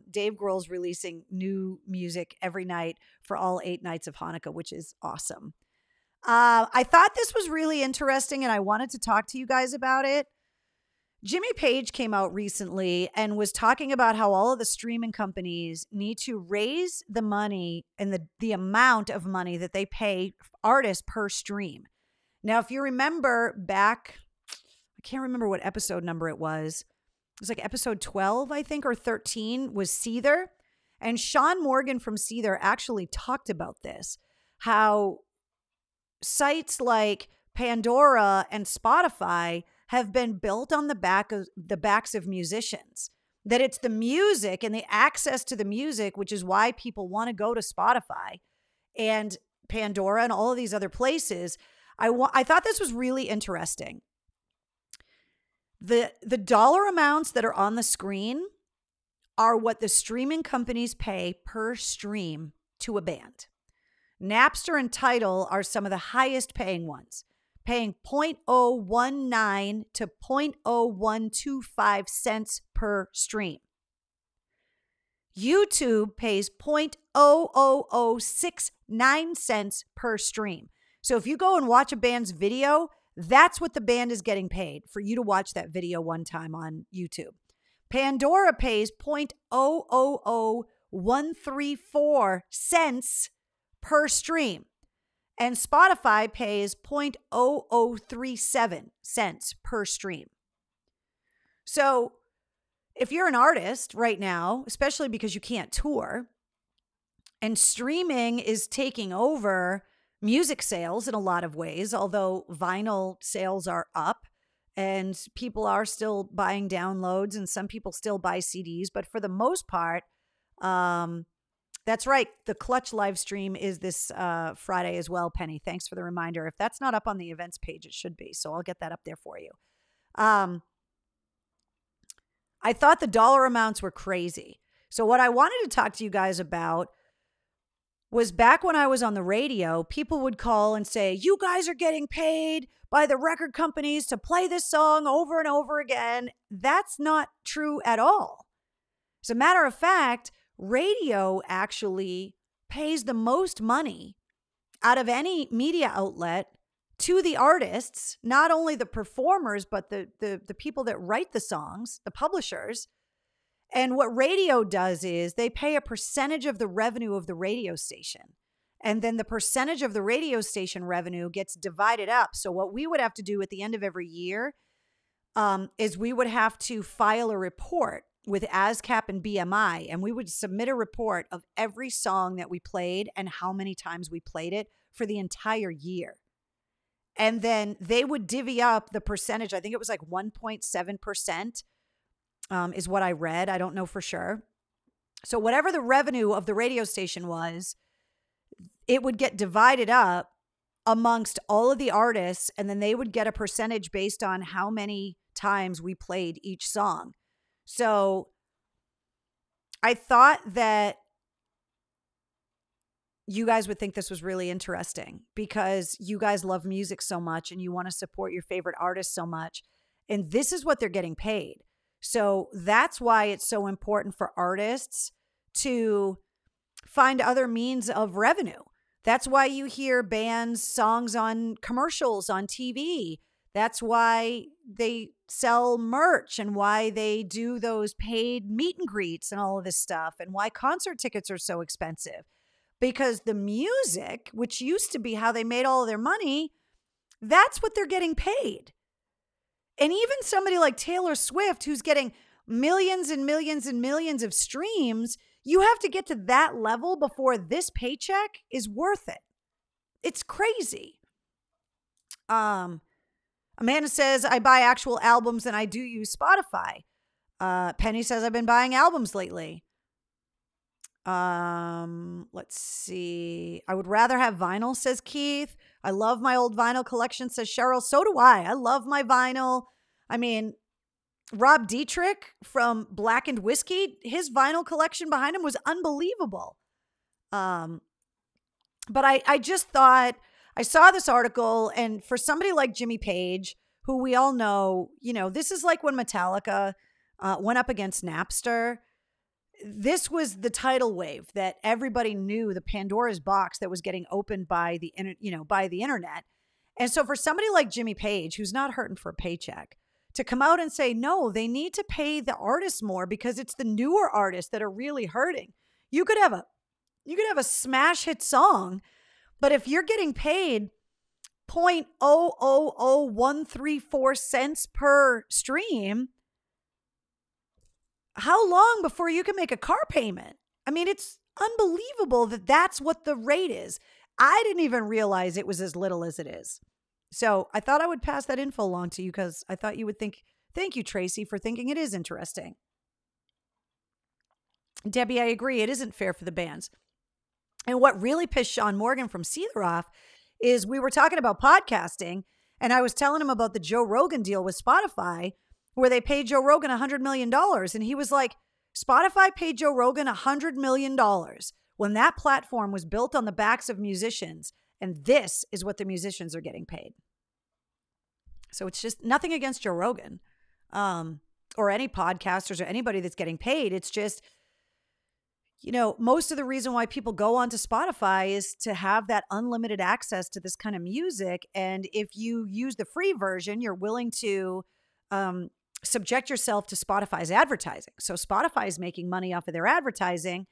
Dave Grohl's releasing new music every night for all 8 nights of Hanukkah, which is awesome. I thought this was really interesting, and I wanted to talk to you guys about it. Jimmy Page came out recently and was talking about how all of the streaming companies need to raise the money and the amount of money that they pay artists per stream. Now, if you remember back, I can't remember what episode number it was. It was like episode 12, I think, or 13 was Seether. And Sean Morgan from Seether actually talked about this, how sites like Pandora and Spotify have been built on the backs of musicians. that it's the music and the access to the music, which is why people want to go to Spotify and Pandora and all of these other places. I thought this was really interesting. The dollar amounts that are on the screen are what the streaming companies pay per stream to a band. Napster and Tidal are some of the highest paying ones, paying 0.019 to 0.0125 cents per stream. YouTube pays 0.00069 cents per stream. So if you go and watch a band's video, that's what the band is getting paid for you to watch that video one time on YouTube. Pandora pays 0.000134 cents per stream. And Spotify pays 0.0037 cents per stream. So if you're an artist right now, especially because you can't tour, and streaming is taking over music sales in a lot of ways, although vinyl sales are up and people are still buying downloads and some people still buy CDs. But for the most part, that's right. The Clutch live stream is this Friday as well, Penny. Thanks for the reminder. If that's not up on the events page, it should be. So I'll get that up there for you. I thought the dollar amounts were crazy. So what I wanted to talk to you guys about was back when I was on the radio, people would call and say, you guys are getting paid by the record companies to play this song over and over again. That's not true at all. As a matter of fact, radio actually pays the most money out of any media outlet to the artists, not only the performers, but the people that write the songs, the publishers. And what radio does is they pay a percentage of the revenue of the radio station. And then the percentage of the radio station revenue gets divided up. So what we would have to do at the end of every year is we would have to file a report with ASCAP and BMI, and we would submit a report of every song that we played and how many times we played it for the entire year. And then they would divvy up the percentage. I think it was like 1.7%. Is what I read. I don't know for sure. So whatever the revenue of the radio station was, it would get divided up amongst all of the artists, and then they would get a percentage based on how many times we played each song. So I thought that you guys would think this was really interesting because you guys love music so much and you want to support your favorite artists so much. And this is what they're getting paid. So that's why it's so important for artists to find other means of revenue. That's why you hear bands' songs on commercials on TV. That's why they sell merch and why they do those paid meet and greets and all of this stuff and why concert tickets are so expensive. Because the music, which used to be how they made all of their money, that's what they're getting paid. And even somebody like Taylor Swift, who's getting millions and millions and millions of streams, you have to get to that level before this paycheck is worth it. It's crazy. Amanda says, I buy actual albums and I do use Spotify. Penny says, I've been buying albums lately. Let's see. I would rather have vinyl, says Keith. I love my old vinyl collection, says Cheryl. So do I. I love my vinyl. I mean, Rob Dietrich from Blackened Whiskey, his vinyl collection behind him was unbelievable. But I just thought, I saw this article, and for somebody like Jimmy Page, who we all know, you know, this is like when Metallica went up against Napster. This was the tidal wave that everybody knew, the Pandora's box that was getting opened by the internet. And so for somebody like Jimmy Page, who's not hurting for a paycheck, to come out and say, no, they need to pay the artists more because it's the newer artists that are really hurting. You could have a smash hit song, but if you're getting paid 0.000134 cents per stream, how long before you can make a car payment? I mean, it's unbelievable that that's what the rate is. I didn't even realize it was as little as it is. So I thought I would pass that info along to you because I thought you would think, thank you, Tracy, for thinking it is interesting. Debbie, I agree. It isn't fair for the bands. And what really pissed Sean Morgan from Seether off is we were talking about podcasting, and I was telling him about the Joe Rogan deal with Spotify, where they paid Joe Rogan $100 million. And he was like, Spotify paid Joe Rogan $100 million when that platform was built on the backs of musicians. And this is what the musicians are getting paid. So it's just nothing against Joe Rogan or any podcasters or anybody that's getting paid. It's just, you know, most of the reason why people go onto Spotify is to have that unlimited access to this kind of music. And if you use the free version, you're willing to subject yourself to Spotify's advertising. So Spotify is making money off of their advertising,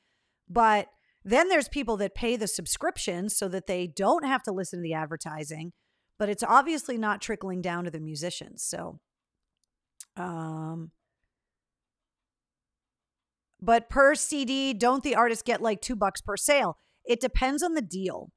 but then there's people that pay the subscription so that they don't have to listen to the advertising, but it's obviously not trickling down to the musicians. So, but per CD, don't the artists get like $2 per sale? It depends on the deal.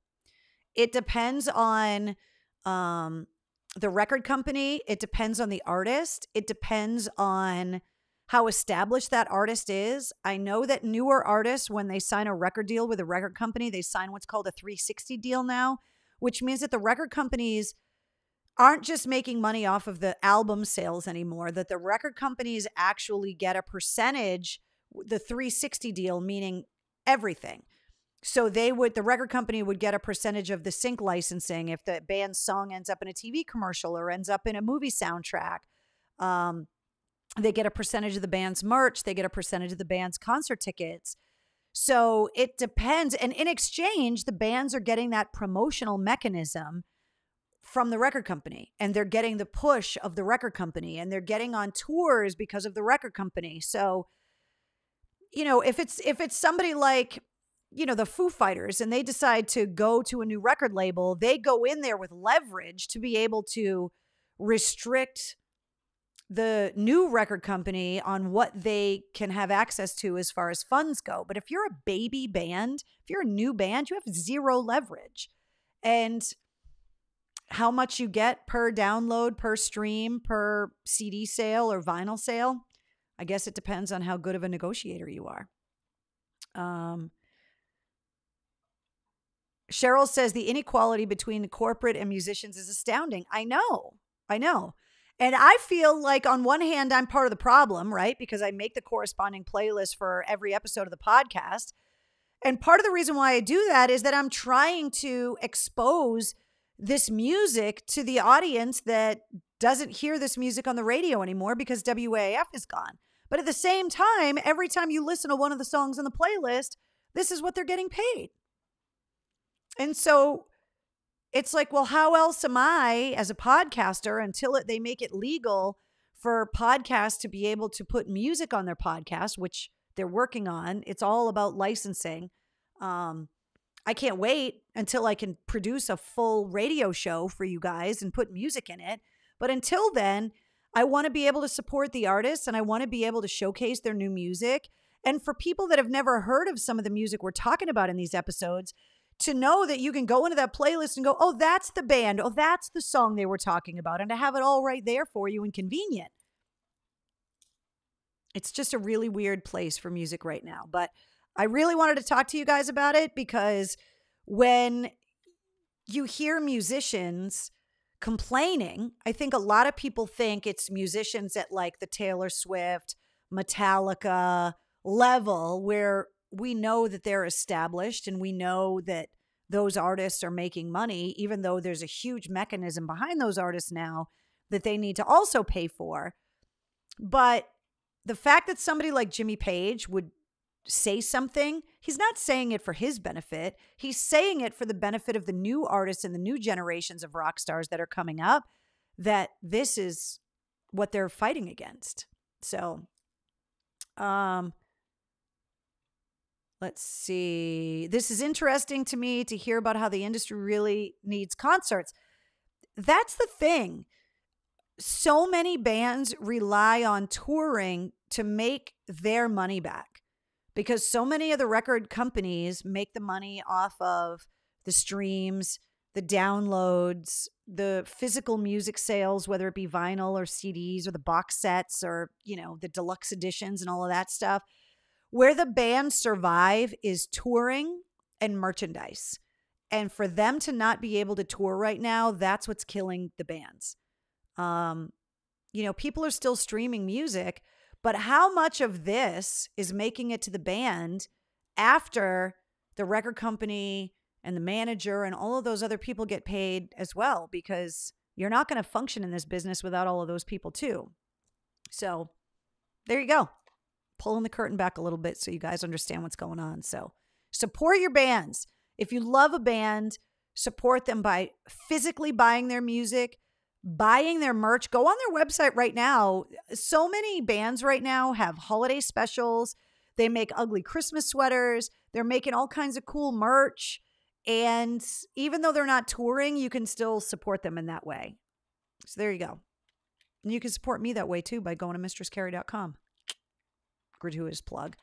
It depends on the record company. It depends on the artist. It depends on how established that artist is. I know that newer artists, when they sign a record deal with a record company, they sign what's called a 360 deal now, which means that the record companies aren't just making money off of the album sales anymore, that the record companies actually get a percentage, the 360 deal, meaning everything. So the record company would get a percentage of the sync licensing if the band's song ends up in a TV commercial or ends up in a movie soundtrack. They get a percentage of the band's merch. They get a percentage of the band's concert tickets. So it depends. And in exchange, the bands are getting that promotional mechanism from the record company, and they're getting the push of the record company, and they're getting on tours because of the record company. So, you know, if it's somebody like, you know, the Foo Fighters, and they decide to go to a new record label, they go in there with leverage to be able to restrict the new record company on what they can have access to as far as funds go. But if you're a baby band, if you're a new band, you have zero leverage. And how much you get per download, per stream, per CD sale or vinyl sale, I guess it depends on how good of a negotiator you are. Cheryl says the inequality between the corporate and musicians is astounding. I know. And I feel like on one hand, I'm part of the problem, right? Because I make the corresponding playlist for every episode of the podcast. And part of the reason why I do that is that I'm trying to expose this music to the audience that doesn't hear this music on the radio anymore because WAF is gone. But at the same time, every time you listen to one of the songs on the playlist, this is what they're getting paid. And so it's like, well, how else am I as a podcaster until they make it legal for podcasts to be able to put music on their podcast, which they're working on. It's all about licensing. I can't wait until I can produce a full radio show for you guys and put music in it. But until then, I want to be able to support the artists, and I want to be able to showcase their new music. And for people that have never heard of some of the music we're talking about in these episodes, to know that you can go into that playlist and go, oh, that's the band. Oh, that's the song they were talking about. And to have it all right there for you and convenient. It's just a really weird place for music right now. But I really wanted to talk to you guys about it because when you hear musicians complaining, I think a lot of people think it's musicians at like the Taylor Swift, Metallica level where we know that they're established and we know that those artists are making money, even though there's a huge mechanism behind those artists now that they need to also pay for. But the fact that somebody like Jimmy Page would say something, he's not saying it for his benefit. He's saying it for the benefit of the new artists and the new generations of rock stars that are coming up, that this is what they're fighting against. So, let's see. This is interesting to me to hear about how the industry really needs concerts. That's the thing. So many bands rely on touring to make their money back because so many of the record companies make the money off of the streams, the downloads, the physical music sales, whether it be vinyl or CDs or the box sets or, you know, the deluxe editions and all of that stuff. Where the bands survive is touring and merchandise. And for them to not be able to tour right now, that's what's killing the bands. People are still streaming music, but how much of this is making it to the band after the record company and the manager and all of those other people get paid as well? Because you're not going to function in this business without all of those people too. So there you go. Pulling the curtain back a little bit so you guys understand what's going on. So support your bands. If you love a band, support them by physically buying their music, buying their merch. Go on their website right now. So many bands right now have holiday specials. They make ugly Christmas sweaters. They're making all kinds of cool merch. And even though they're not touring, you can still support them in that way. So there you go. And you can support me that way too by going to mistresscarrie.com. Gratuitous plug.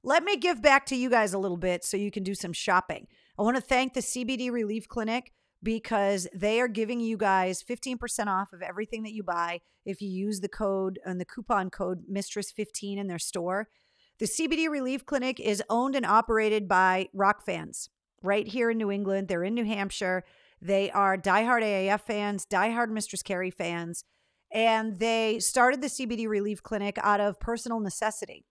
Let me give back to you guys a little bit so you can do some shopping. I want to thank the CBD Relief Clinic because they are giving you guys 15% off of everything that you buy if you use the code and the coupon code Mistress15 in their store. The CBD Relief Clinic is owned and operated by rock fans right here in New England. They're in New Hampshire. They are diehard AAF fans, diehard Mistress Carrie fans, and they started the CBD Relief Clinic out of personal necessity.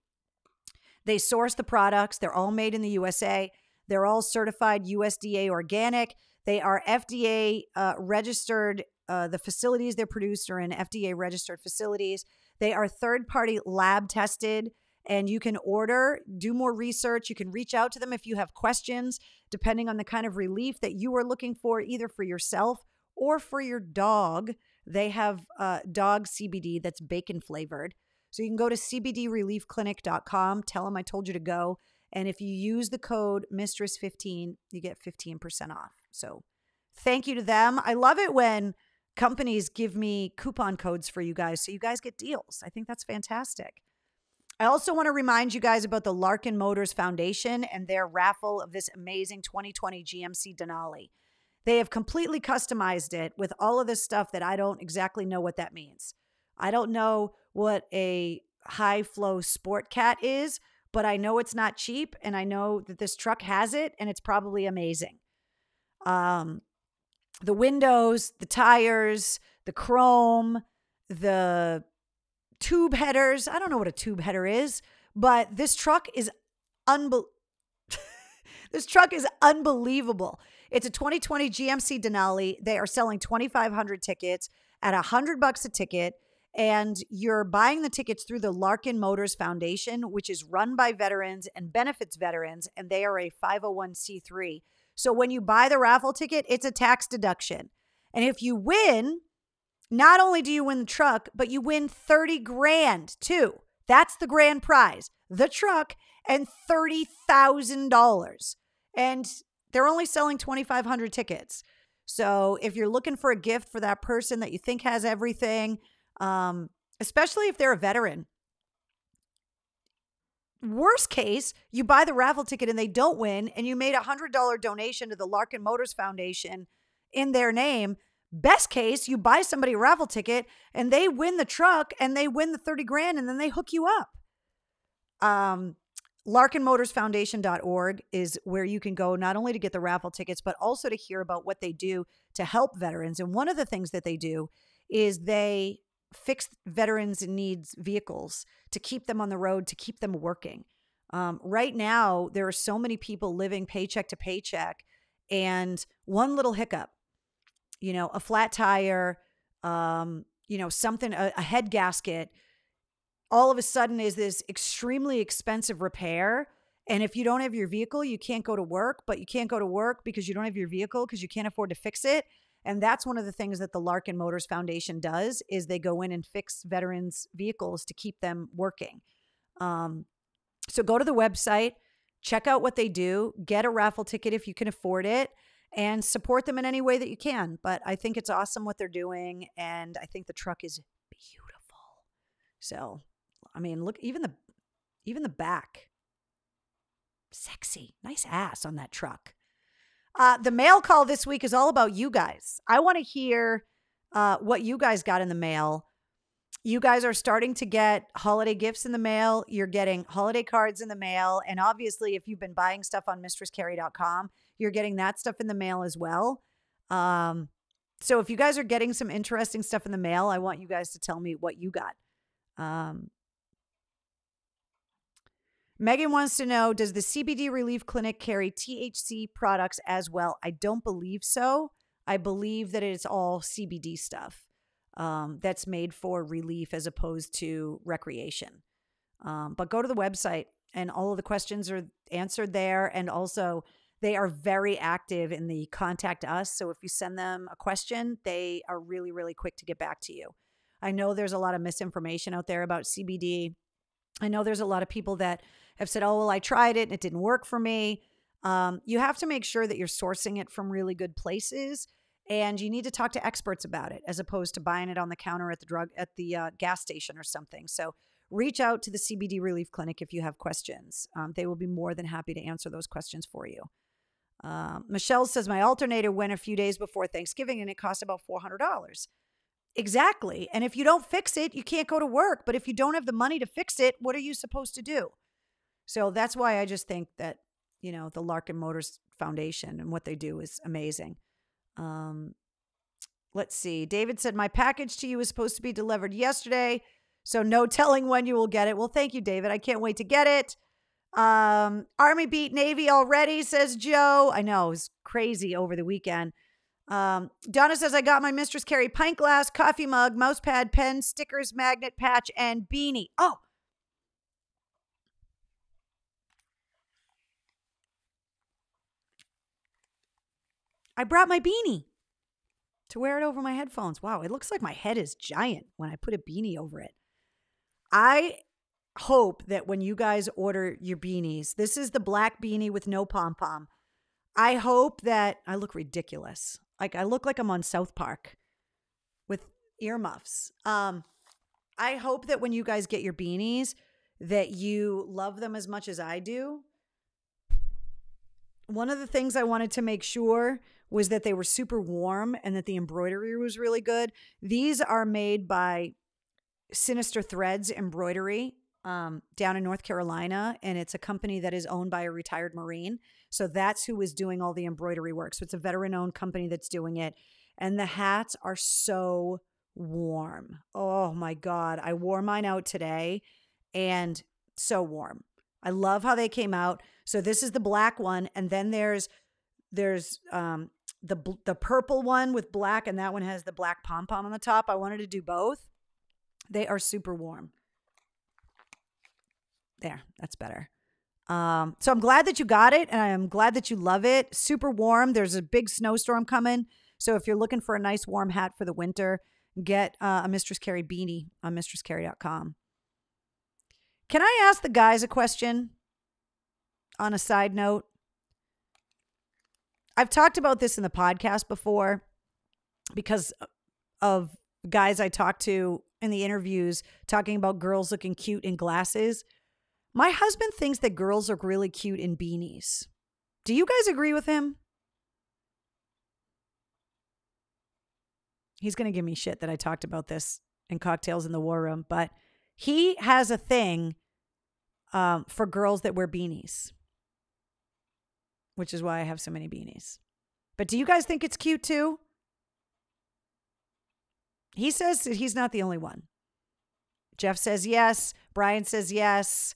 They source the products. They're all made in the USA. They're all certified USDA organic. They are FDA registered. The facilities they're produced are in FDA registered facilities. They are third-party lab tested, and you can order, do more research. You can reach out to them if you have questions, depending on the kind of relief that you are looking for, either for yourself or for your dog. They have dog CBD that's bacon flavored. So you can go to cbdreliefclinic.com, tell them I told you to go. And if you use the code Mistress15, you get 15% off. So thank you to them. I love it when companies give me coupon codes for you guys so you guys get deals. I think that's fantastic. I also want to remind you guys about the Larkin Motors Foundation and their raffle of this amazing 2020 GMC Denali. They have completely customized it with all of this stuff that I don't exactly know what that means. I don't know what a high flow sport cat is, but I know it's not cheap, and I know that this truck has it, and it's probably amazing. The windows, the tires, the chrome, the tube headers. I don't know what a tube header is, but this truck is This truck is unbelievable. It's a 2020 GMC Denali. They are selling 2,500 tickets at $100 a ticket. And you're buying the tickets through the Larkin Motors Foundation, which is run by veterans and benefits veterans, and they are a 501c3. So when you buy the raffle ticket, it's a tax deduction. And if you win, not only do you win the truck, but you win 30 grand too. That's the grand prize, the truck and $30,000. And they're only selling 2,500 tickets. So if you're looking for a gift for that person that you think has everything, especially if they're a veteran. Worst case, you buy the raffle ticket and they don't win, and you made a $100 donation to the Larkin Motors Foundation in their name. Best case, you buy somebody a raffle ticket and they win the truck and they win the 30 grand and then they hook you up. LarkinMotorsFoundation.org is where you can go not only to get the raffle tickets, but also to hear about what they do to help veterans. And one of the things that they do is they fix veterans' needs vehicles to keep them on the road, to keep them working. Right now, there are so many people living paycheck to paycheck, and one little hiccup, a flat tire, something, a head gasket, all of a sudden is this extremely expensive repair. And if you don't have your vehicle, you can't go to work, but you can't go to work because you don't have your vehicle because you can't afford to fix it. And that's one of the things that the Larkin Motors Foundation does, is they go in and fix veterans' vehicles to keep them working. So go to the website, check out what they do, get a raffle ticket if you can afford it, and support them in any way that you can. But I think it's awesome what they're doing, and I think the truck is beautiful. So, I mean, look, even the back, sexy, nice ass on that truck. The mail call this week is all about you guys. I want to hear what you guys got in the mail. You guys are starting to get holiday gifts in the mail. You're getting holiday cards in the mail. And obviously, if you've been buying stuff on mistresscarrie.com, you're getting that stuff in the mail as well. So if you guys are getting some interesting stuff in the mail, I want you guys to tell me what you got. Megan wants to know, does the CBD Relief Clinic carry THC products as well? I don't believe so. I believe that it's all CBD stuff. That's made for relief as opposed to recreation. But go to the website and all of the questions are answered there. And also they are very active in the contact us. So if you send them a question, they are really, really quick to get back to you. I know there's a lot of misinformation out there about CBD. I know there's a lot of people that have said, oh, well, I tried it and it didn't work for me. You have to make sure that you're sourcing it from really good places. And you need to talk to experts about it as opposed to buying it on the counter at the gas station or something. So reach out to the CBD Relief Clinic if you have questions. They will be more than happy to answer those questions for you. Michelle says, my alternator went a few days before Thanksgiving and it cost about $400. Exactly. And if you don't fix it, you can't go to work. But if you don't have the money to fix it, what are you supposed to do? So that's why I just think that, the Larkin Motors Foundation and what they do is amazing. Let's see. David said, my package to you is supposed to be delivered yesterday, so no telling when you will get it. Well, thank you, David. I can't wait to get it. Army beat Navy already, says Joe. I know, it was crazy over the weekend. Donna says, I got my Mistress Carrie pint glass, coffee mug, mouse pad, pen, stickers, magnet, patch, and beanie. Oh, I brought my beanie to wear it over my headphones. Wow, it looks like my head is giant when I put a beanie over it. I hope that when you guys order your beanies, this is the black beanie with no pom-pom. I hope that I look ridiculous. Like I look like I'm on South Park with earmuffs. I hope that when you guys get your beanies that you love them as much as I do. One of the things I wanted to make sure was that they were super warm and that the embroidery was really good. These are made by Sinister Threads Embroidery down in North Carolina, and it's a company that is owned by a retired Marine. So that's who is doing all the embroidery work. So it's a veteran-owned company that's doing it. And the hats are so warm. Oh my God. I wore mine out today and so warm. I love how they came out. So this is the black one. And then there's the purple one with black, and that one has the black pom-pom on the top. I wanted to do both. They are super warm. There, that's better. So I'm glad that you got it, and I'm glad that you love it. Super warm. There's a big snowstorm coming. So if you're looking for a nice warm hat for the winter, get a Mistress Carrie beanie on mistresscarrie.com. Can I ask the guys a question on a side note? I've talked about this in the podcast before because of guys I talked to in the interviews talking about girls looking cute in glasses. My husband thinks that girls look really cute in beanies. Do you guys agree with him? He's going to give me shit that I talked about this in Cocktails in the War Room, but he has a thing for girls that wear beanies, which is why I have so many beanies. But do you guys think it's cute too? He says that he's not the only one. Jeff says yes. Brian says yes.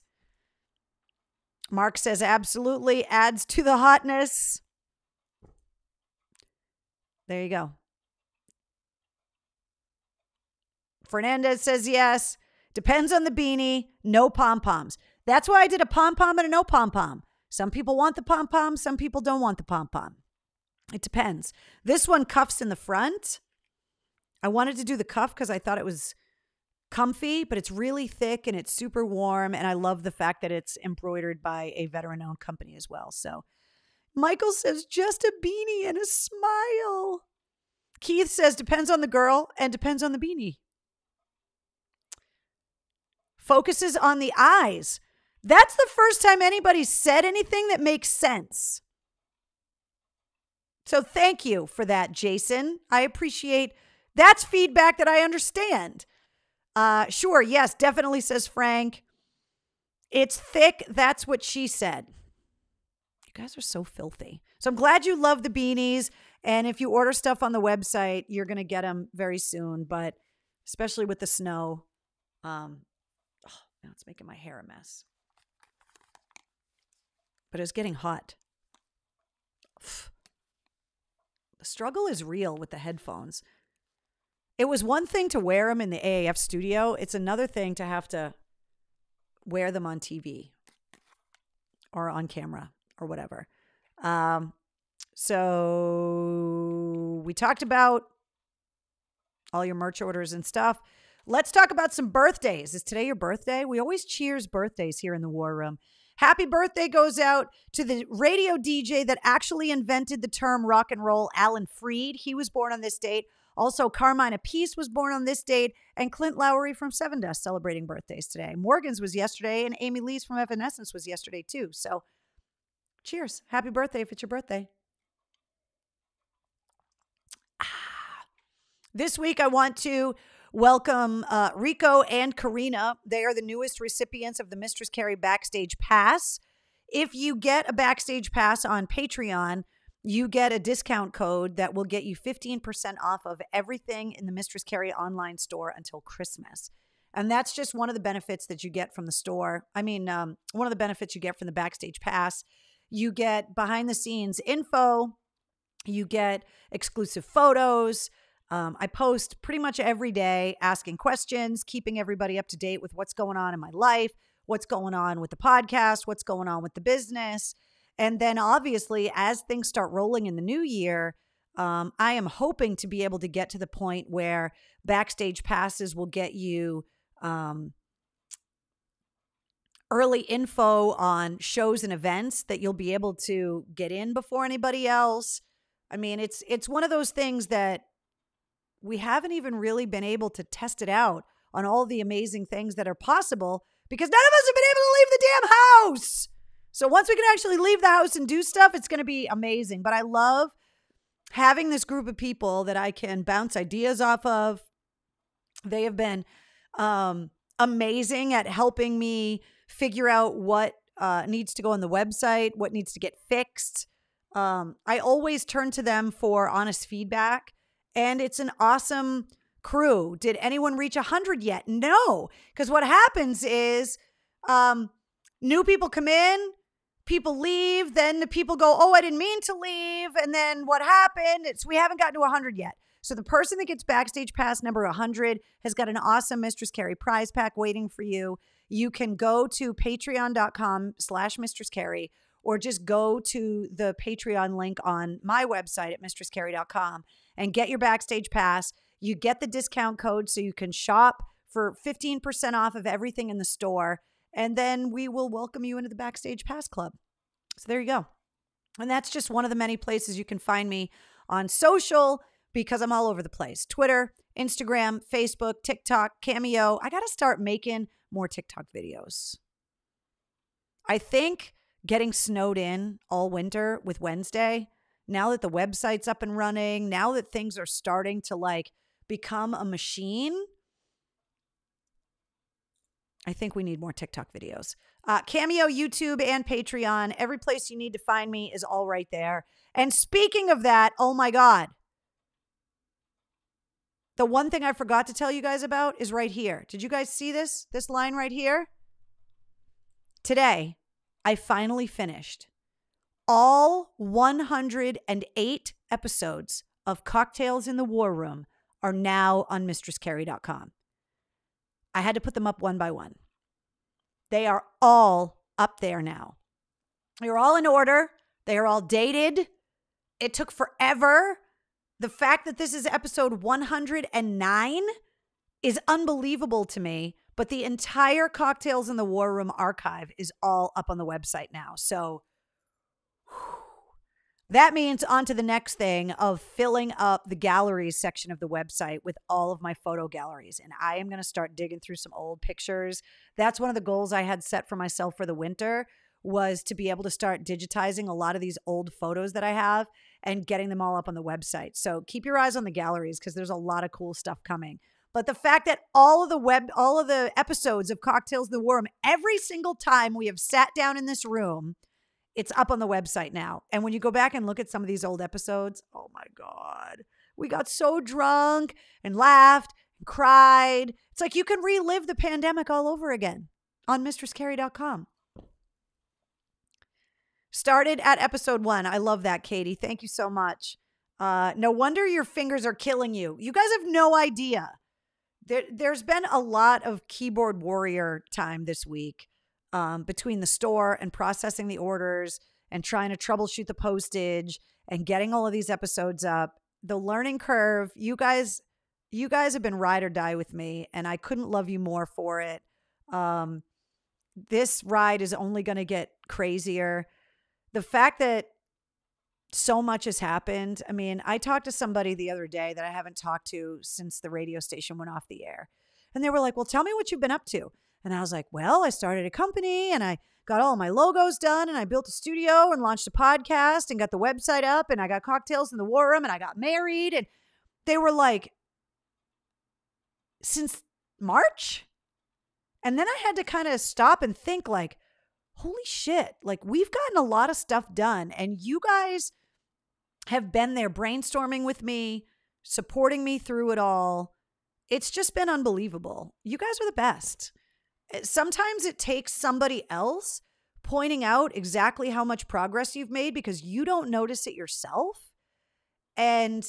Mark says absolutely. Adds to the hotness. There you go. Fernandez says yes. Depends on the beanie. No pom-poms. That's why I did a pom-pom and a no pom-pom. Some people want the pom-pom. Some people don't want the pom-pom. It depends. This one cuffs in the front. I wanted to do the cuff because I thought it was comfy, but it's really thick and it's super warm. And I love the fact that it's embroidered by a veteran-owned company as well. So Michael says, just a beanie and a smile. Keith says, depends on the girl and depends on the beanie. Focuses on the eyes. That's the first time anybody said anything that makes sense. So thank you for that, Jason. I appreciate that's feedback that I understand. Sure, yes, definitely, says Frank. It's thick. That's what she said. You guys are so filthy. So I'm glad you love the beanies. And if you order stuff on the website, you're going to get them very soon. But especially with the snow, now it's making my hair a mess. But it's getting hot. The struggle is real with the headphones. It was one thing to wear them in the AAF studio. It's another thing to have to wear them on TV or on camera or whatever. So we talked about all your merch orders and stuff. Let's talk about some birthdays. Is today your birthday? We always cheers birthdays here in the War Room. Happy birthday goes out to the radio DJ that actually invented the term rock and roll, Alan Freed. He was born on this date. Also, Carmine Appice was born on this date, and Clint Lowry from Seven Dust celebrating birthdays today. Morgan's was yesterday, and Amy Lee's from Evanescence was yesterday too. So cheers. Happy birthday if it's your birthday. This week, I want to welcome Rico and Karina. They are the newest recipients of the Mistress Carrie Backstage Pass. If you get a Backstage Pass on Patreon, you get a discount code that will get you 15% off of everything in the Mistress Carrie online store until Christmas. And that's just one of the benefits that you get from the store. One of the benefits you get from the Backstage Pass. You get behind the scenes info. You get exclusive photos. I post pretty much every day asking questions, keeping everybody up to date with what's going on in my life, what's going on with the podcast, what's going on with the business. And then obviously, as things start rolling in the new year, I am hoping to be able to get to the point where Backstage Passes will get you early info on shows and events that you'll be able to get in before anybody else. I mean, it's one of those things that we haven't even really been able to test it out on all the amazing things that are possible because none of us have been able to leave the damn house. So once we can actually leave the house and do stuff, it's going to be amazing. But I love having this group of people that I can bounce ideas off of. They have been amazing at helping me figure out what needs to go on the website, what needs to get fixed. I always turn to them for honest feedback. And it's an awesome crew. Did anyone reach 100 yet? No. Because what happens is new people come in, people leave, then the people go, oh, I didn't mean to leave. And then what happened? We haven't gotten to 100 yet. So the person that gets Backstage Pass number 100 has got an awesome Mistress Carrie prize pack waiting for you. You can go to patreon.com/Mistress Carrie or just go to the Patreon link on my website at mistresscarrie.com and get your Backstage Pass. You get the discount code so you can shop for 15% off of everything in the store. And then we will welcome you into the Backstage Pass Club. So there you go. And that's just one of the many places you can find me on social because I'm all over the place. Twitter, Instagram, Facebook, TikTok, Cameo. I got to start making more TikTok videos. I think getting snowed in all winter with Wednesday, now that the website's up and running, now that things are starting to become a machine, I think we need more TikTok videos. Cameo, YouTube, and Patreon. Every place you need to find me is all right there. And speaking of that, oh my God. The one thing I forgot to tell you guys about is right here. Did you guys see this? This line right here? Today, I finally finished all 108 episodes of Cocktails in the War Room are now on mistresscarrie.com. I had to put them up one by one. They are all up there now. They're all in order. They are all dated. It took forever. The fact that this is episode 109 is unbelievable to me, but the entire Cocktails in the War Room archive is all up on the website now. So that means on to the next thing of filling up the galleries section of the website with all of my photo galleries. And I am going to start digging through some old pictures. That's one of the goals I had set for myself for the winter, was to be able to start digitizing a lot of these old photos that I have and getting them all up on the website. So keep your eyes on the galleries because there's a lot of cool stuff coming. But the fact that all of the episodes of Cocktails in the War Room, every single time we have sat down in this room, it's up on the website now. And when you go back and look at some of these old episodes, oh my God, we got so drunk and laughed and cried. It's like you can relive the pandemic all over again on mistresscarrie.com. Started at episode 1. I love that, Katie. Thank you so much. No wonder your fingers are killing you. You guys have no idea. There's been a lot of keyboard warrior time this week between the store and processing the orders and trying to troubleshoot the postage and getting all of these episodes up. The learning curve, you guys have been ride or die with me, and I couldn't love you more for it. This ride is only going to get crazier. The fact that so much has happened. I mean, I talked to somebody the other day that I haven't talked to since the radio station went off the air. And they were like, well, tell me what you've been up to. And I was like, well, I started a company and I got all my logos done and I built a studio and launched a podcast and got the website up and I got Cocktails in the War Room and I got married. And they were like, since March? And then I had to kind of stop and think like, holy shit, like we've gotten a lot of stuff done and you guys have been there brainstorming with me, supporting me through it all. It's just been unbelievable. You guys are the best. Sometimes it takes somebody else pointing out exactly how much progress you've made because you don't notice it yourself. And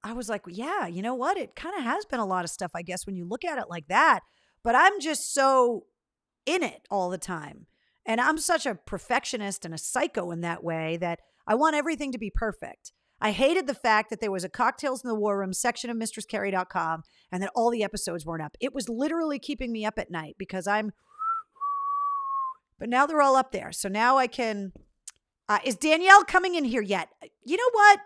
I was like, yeah, you know what? It kind of has been a lot of stuff, I guess, when you look at it like that. But I'm just so in it all the time. And I'm such a perfectionist and a psycho in that way that I want everything to be perfect. I hated the fact that there was a Cocktails in the War Room section of mistresscarrie.com and that all the episodes weren't up. It was literally keeping me up at night because but now they're all up there. So now I can, is Danielle coming in here yet? You know what?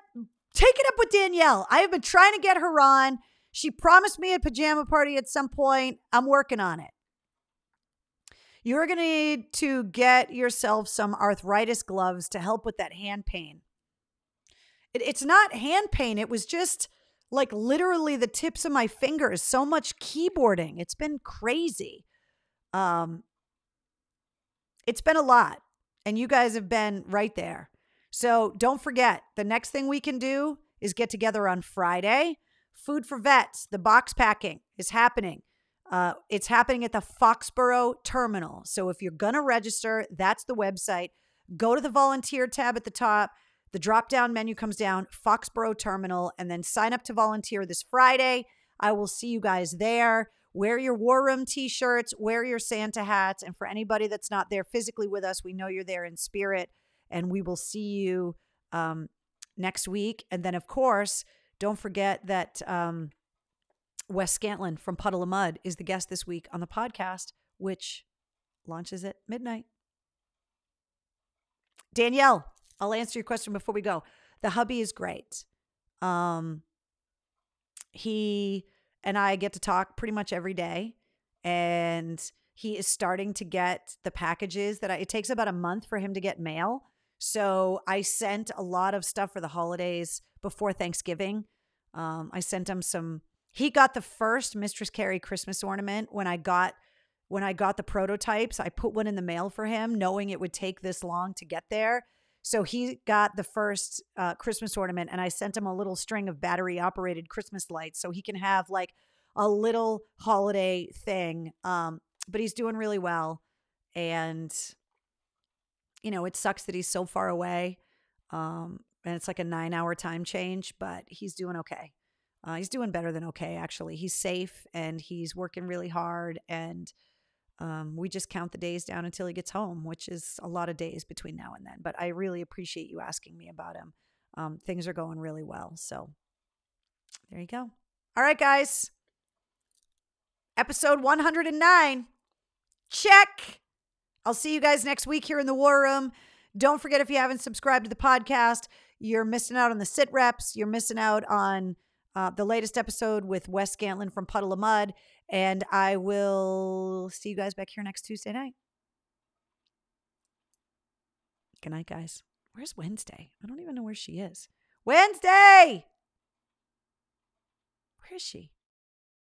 Take it up with Danielle. I have been trying to get her on. She promised me a pajama party at some point. I'm working on it. You're going to need to get yourself some arthritis gloves to help with that hand pain. It's not hand pain. It was just like literally the tips of my fingers. So much keyboarding. It's been crazy. It's been a lot. And you guys have been right there. So don't forget, the next thing we can do is get together on Friday. Food for Vets, the box packing is happening. It's happening at the Foxborough Terminal. So if you're going to register, that's the website. Go to the volunteer tab at the top. The drop-down menu comes down, Foxborough Terminal, and then sign up to volunteer this Friday. I will see you guys there. Wear your War Room t-shirts, wear your Santa hats. And for anybody that's not there physically with us, we know you're there in spirit. And we will see you next week. And then, of course, don't forget that Wes Scantlin from Puddle of Mud is the guest this week on the podcast, which launches at midnight. Danielle, I'll answer your question before we go. The hubby is great. He and I get to talk pretty much every day, and he is starting to get the packages that it takes about a month for him to get mail. So I sent a lot of stuff for the holidays before Thanksgiving. I sent him some. He got the first Mistress Carrie Christmas ornament when I got the prototypes. I put one in the mail for him, knowing it would take this long to get there. So he got the first Christmas ornament, and I sent him a little string of battery-operated Christmas lights so he can have like a little holiday thing. But he's doing really well, and you know, it sucks that he's so far away, and it's like a 9-hour time change. But he's doing okay. He's doing better than okay, actually. He's safe and he's working really hard, and we just count the days down until he gets home, which is a lot of days between now and then. But I really appreciate you asking me about him. Things are going really well. So there you go. All right, guys. Episode 109. Check. I'll see you guys next week here in the War Room. Don't forget, if you haven't subscribed to the podcast, you're missing out on the sit reps. You're missing out on the latest episode with Wes Scantlin from Puddle of Mud. And I will see you guys back here next Tuesday night. Good night, guys. Where's Wednesday? I don't even know where she is. Wednesday! Where is she?